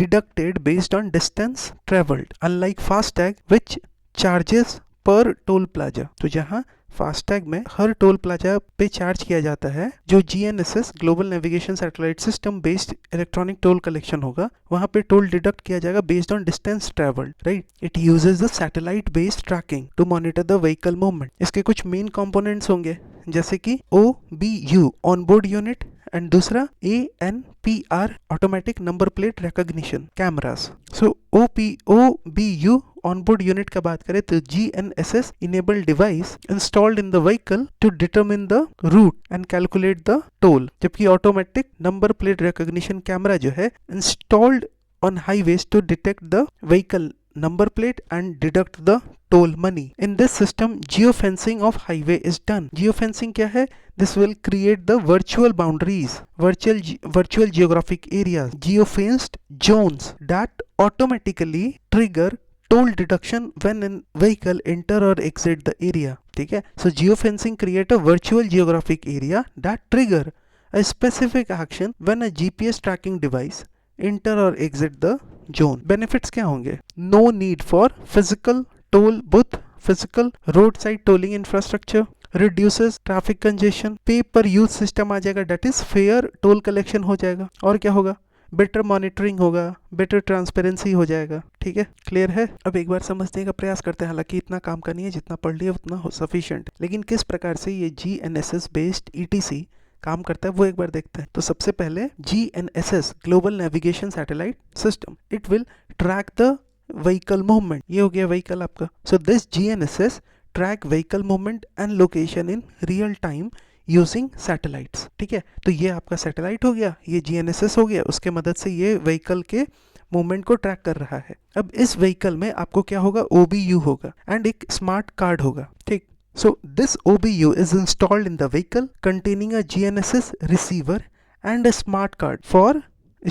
deducted based on distance traveled, unlike FASTag which charges per toll plaza। तो जहां फास्टैग में हर टोल प्लाजा पे चार्ज किया जाता है, जो GNSS global navigation satellite system based electronic toll collection होगा, वहां पे टोल डिडक्ट किया जाएगा based on distance travelled, right? It uses the satellite based tracking to monitor the vehicle movement. इसके कुछ मेन कंपोनेंट्स होंगे, जैसे कि OBU ऑनबोर्ड यूनिट एंड दूसरा ANPR automatic number plate recognition cameras. So OBU onboard unit का बात करें तो GNSS enabled device installed in the vehicle to determine the route and calculate the toll, जबकि automatic number plate recognition camera जो है installed on highways to detect the vehicle number plate and deduct the toll money. In this system, geofencing of highway is done. Geofencing क्या है? This will create the virtual boundaries, virtual geographic areas, geofenced zones that automatically trigger toll deduction when an vehicle enter or exit the area. ठीक है? So geofencing create a virtual geographic area that trigger a specific action when a GPS tracking device enter or exit the zone. Benefits क्या होंगे? No need for physical toll booth, physical roadside tolling infrastructure, reduces traffic congestion, pay per use system आ जाएगा, that is fair toll collection हो जाएगा। और क्या होगा? Better monitoring होगा, better transparency हो जाएगा। ठीक है, क्लियर है? अब एक बार समझने का प्रयास करते हैं। हालांकि इतना काम का नहीं है, जितना पढ़ लिया उतना हो सफिशिएंट, लेकिन किस प्रकार से ये GNSS बेस्ड ETC काम करता है वो एक बार देखते हैं। तो सबसे पहले GNSS global navigation satellite system, it will track the vehicle movement. ये हो गया व्हीकल आपका। So this GNSS track vehicle movement and location in real time using satellites. ठीक है, तो ये आपका सैटेलाइट हो गया, ये GNSS हो गया, उसके मदद से ये व्हीकल के मूवमेंट को ट्रैक कर रहा है। अब इस व्हीकल में आपको क्या होगा? OBU होगा एंड एक स्मार्ट कार्ड होगा। ठीक, so this OBU is installed in the vehicle containing a GNSS receiver and a smart card for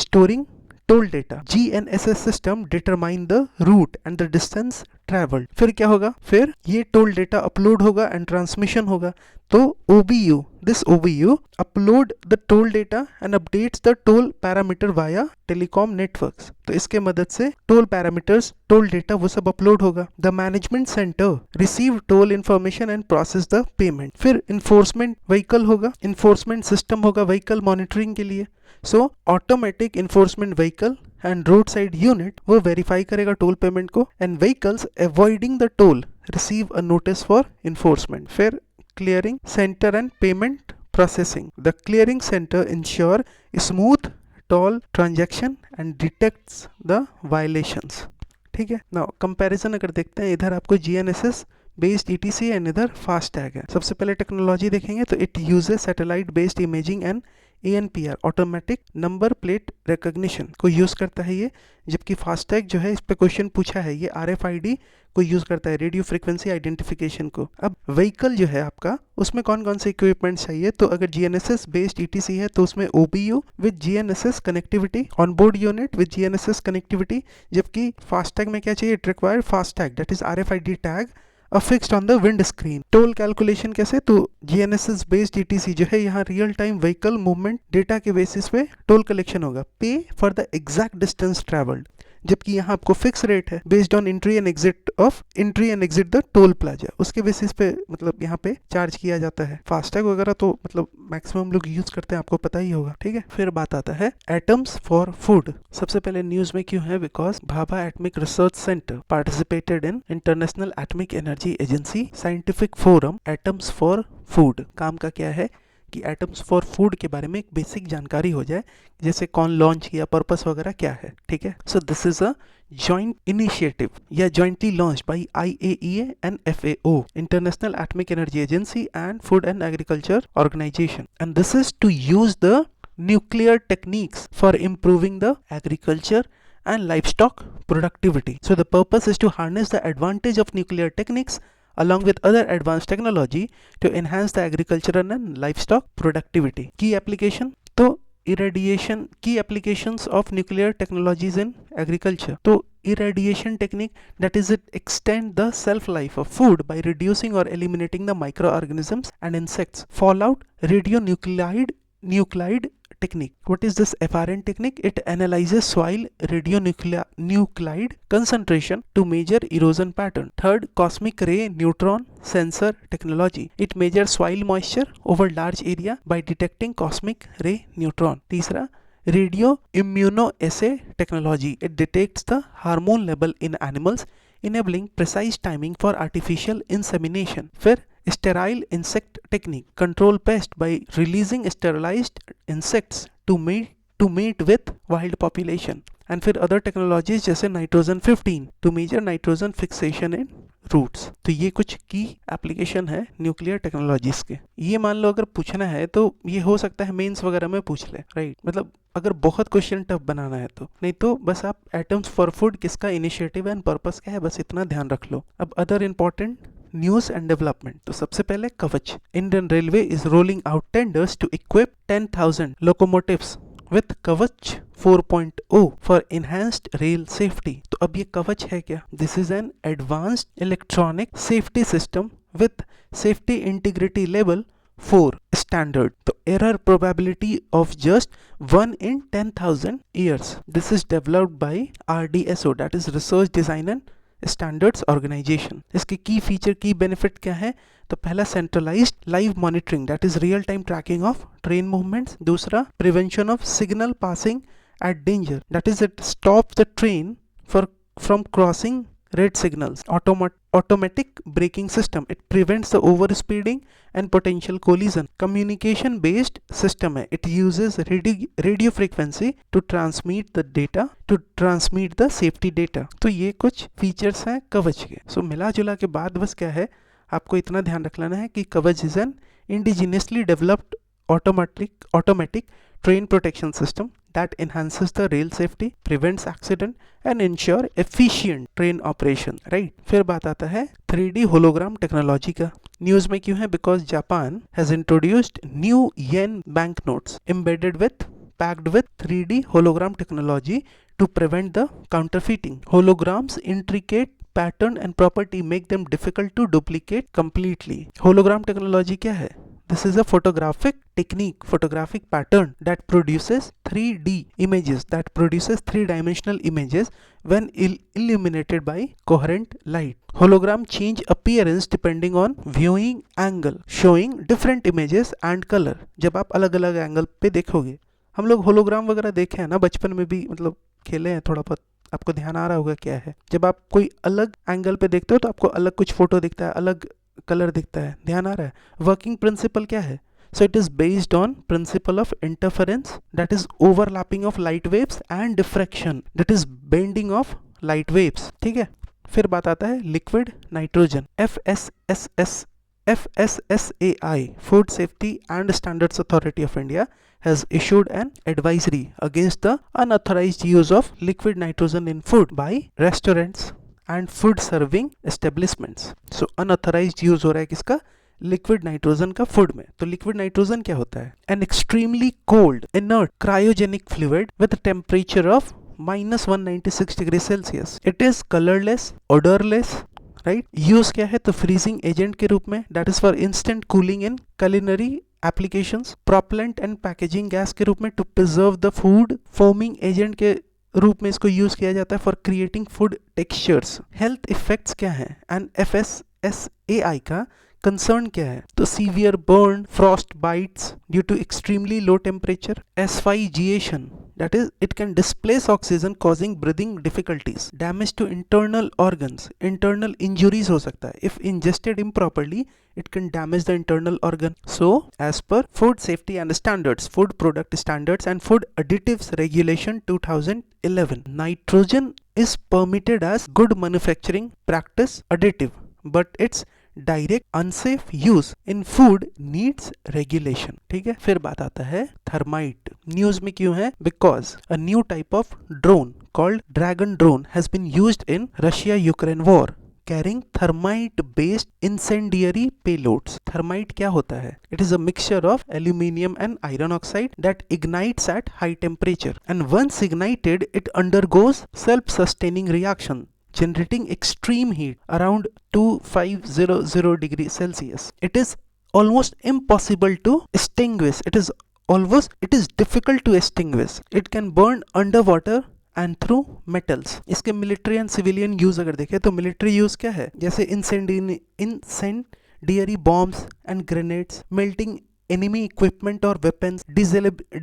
storing toll data. GNSS system determine the route and the distance traveled. फिर क्या होगा? फिर ये toll data upload होगा and transmission होगा। तो OBU, this OBU upload the toll data and updates the toll parameter via telecom networks. तो इसके मदद से टोल पैरामीटर्स, टोल डेटा वो सब अपलोड होगा। The management center receive toll information and process the payment. फिर enforcement व्हीकल होगा, enforcement system होगा व्हीकल मॉनिटरिंग के लिए। So automatic enforcement vehicle and road side unit वो वेरीफाई करेगा टोल पेमेंट को, and vehicles avoiding the toll receive a notice for enforcement. फिर clearing centre and payment processing, the clearing centre ensure smooth toll transaction and detects the violations. ठीक है, now comparison अगर देखते हैं, इधर आपको GNSS बेस्ड ETC एंड इधर FASTag है। सबसे पहले टेक्नोलॉजी देखेंगे तो it uses satellite based imaging and ANPR automatic number plate recognition को यूज करता है ये, जबकि फास्टैग जो है इस पे क्वेश्चन पूछा है, ये RFID को यूज करता है, रेडियो फ्रीक्वेंसी आइडेंटिफिकेशन को। अब व्हीकल जो है आपका, उसमें कौन कौन से इक्विपमेंट चाहिए? तो अगर GNSS बेस्ड ETC है तो उसमें OBU with GNSS connectivity, onboard unit with GNSS connectivity, जबकि फास्टैग में क्या चाहिए? It require FASTag that is RFID tag affixed on the windscreen. Toll calculation कैसे? तो GNSS बेस्ड ETC जो है यहाँ real time vehicle movement data के बेसिस पे टोल कलेक्शन होगा। पे for the exact distance travelled, जबकि यहाँ आपको फिक्स रेट है based on entry and exit the toll plaza, उसके बेसिस पे मतलब यहाँ पे चार्ज किया जाता है। फास्टैग वगैरह तो मतलब मैक्सिमम लोग यूज करते हैं, आपको पता ही होगा, ठीक है। फिर बात आता है एटम्स फॉर फूड। सबसे पहले न्यूज में क्यों है, because Bhabha atomic research centre participated in international atomic energy agency scientific forum atoms for food. काम का क्या है कि एटम्स फॉर फूड के बारे में एक बेसिक जानकारी हो जाए, जैसे कौन लॉन्च किया, पर्पस वगैरह क्या है, ठीक है। So this is a joint initiative या jointly launched by IAEA and FAO, International Atomic Energy Agency and Food and Agriculture Organization, and this is to use the nuclear techniques for improving the agriculture and livestock productivity. So the purpose is to harness the advantage of nuclear techniques along with other advanced technology to enhance the agriculture and livestock productivity. Key application तो irradiation, key applications of nuclear technologies in agriculture. तो irradiation technique, that is it extend the shelf life of food by reducing or eliminating the microorganisms and insects. Fallout radionuclide technique. What is this FRN technique? It analyzes soil radionuclide concentration to measure erosion pattern. Third, cosmic ray neutron sensor technology. It measures soil moisture over large area by detecting cosmic ray neutron. तीसरा, radio immunoassay technology. It detects the hormone level in animals, enabling precise timing for artificial insemination. फिर sterile insect technique, control pest by releasing sterilized insects to mate with wild population. And फिर other technologies जैसे nitrogen 15 to measure nitrogen fixation in roots. तो ये कुछ की application है nuclear technologies के। ये मान लो अगर पूछना है तो ये हो सकता है मेंस वगैरह में पूछ ले, राइट, मतलब अगर बहुत क्वेश्चन टफ बनाना है तो, नहीं तो बस आप एटम्स फॉर फूड किसका इनिशिएटिव एंड पर्पस क्या है बस इतना ध्यान रख लो। अब other important news and development, तो सबसे पहले Kavach. Indian railway is rolling out tenders to equip 10,000 locomotives with Kavach 4.0 for enhanced rail safety। तो अब ये कवच है क्या? This is an advanced electronic safety system with safety integrity level 4 standard। तो error probability of just 1 in 10,000 years। This is developed by RDSO, that is Research Design and standards organisation. इसके की feature की benefit क्या है? तो पहला centralised live monitoring, that is real time tracking of train movements. दूसरा prevention of signal passing at danger, that is it stop the train from crossing red signals। automatic braking system, it prevents the overspeeding and potential collision। communication based system है, it uses radio frequency to transmit the data, to transmit the safety data। तो ये कुछ features हैं कवच के। सो मिला जुला के बाद बस क्या है, आपको इतना ध्यान रख लेना है कि कवच is an indigenously developed automatic train protection system that enhances the rail safety, prevents accident and ensure efficient train operation, right। फिर बात आता है 3D hologram technology का। न्यूज में क्यों है? Because Japan has introduced new yen bank notes embedded with packed with 3D hologram technology to prevent the counterfeiting। holograms intricate pattern and property make them difficult to duplicate completely। hologram technology क्या है? This is a photographic pattern that produces 3D images, that produces three-dimensional images when illuminated by coherent light। Hologram change appearance depending on viewing angle, showing different images and color। जब आप अलग अलग angle पे देखोगे, हम लोग hologram वगैरह देखे हैं ना बचपन में भी, मतलब खेले हैं थोड़ा बहुत, आपको ध्यान आ रहा होगा क्या है। जब आप कोई अलग एंगल पे देखते हो तो आपको अलग कुछ फोटो दिखता है, अलग कलर दिखता है, ध्यान आ रहा है। वर्किंग प्रिंसिपल क्या है? So it is based on principle of interference, that is overlapping of light waves and diffraction, that is bending of light waves, ठीक है। फिर बात आता है liquid nitrogen. FSSAI, Food Safety and Standards Authority of India, has issued an advisory against the unauthorized use of liquid nitrogen in food by restaurants and food serving establishments। So unauthorized use हो रहा है किसका? Liquid nitrogen का food में। तो liquid nitrogen क्या होता है? An extremely cold inert cryogenic fluid with temperature of -196 degree Celsius. It is colourless, odourless, right. Use क्या है? तो फ्रीजिंग एजेंट के रूप में, that is for instant cooling in culinary applications। Propellant and packaging gas के रूप में to preserve the food. Foaming agent के रूप में इसको यूज किया जाता है for creating food textures. Health effects क्या है एंड FSSAI का कंसर्न क्या है? तो severe burn, frost bites due to extremely low temperature, asphyxiation that is it can displace oxygen causing breathing difficulties, damage to internal organs, internal injuries हो सकता है, if ingested improperly it can damage the internal organ. So as per food safety and standards, food product standards and food additives regulation 2011, nitrogen is permitted as good manufacturing practice additive, but its direct unsafe use in food needs regulation. ठीक है, फिर बात आता है thermite. News में क्यों है? Because a new type of drone called dragon drone has been used in Russia Ukraine war carrying thermite based incendiary payloads. Thermite क्या होता है? It is a mixture of aluminium and iron oxide that ignites at high temperature, and once ignited it undergoes self-sustaining reaction generating extreme heat around 2500 degrees Celsius. It is almost impossible to extinguish. It is difficult to extinguish. It can burn underwater and through metals. इसके military and civilian use अगर देखें तो military use क्या है? जैसे incendiary bombs and grenades, melting enemy equipment or weapons,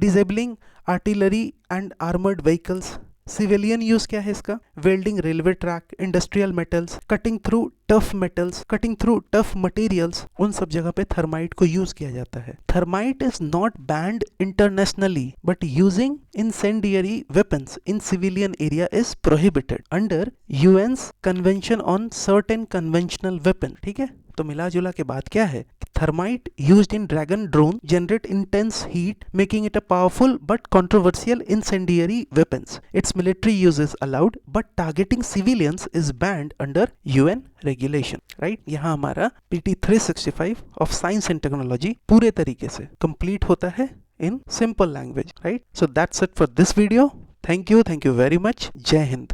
disabling artillery and armored vehicles. Civilian use क्या है इसका? Welding railway track, industrial metals, cutting through tough metals, cutting through tough materials, उन सब जगह पे थर्माइट को यूज किया जाता है। Thermite is not banned internationally but using incendiary weapons in civilian area is prohibited under UN's convention on certain conventional weapon. ठीक है, तो मिला जुला के बात क्या है? Thermite used in Dragon drone generate intense heat, making it a powerful but controversial incendiary weapons. Its military use is allowed, but targeting civilians is banned under UN regulation. Right? यहाँ हमारा PT 365 of Science and Technology पूरे तरीके से complete होता है in simple language. Right? So that's it for this video. Thank you very much. Jai Hind.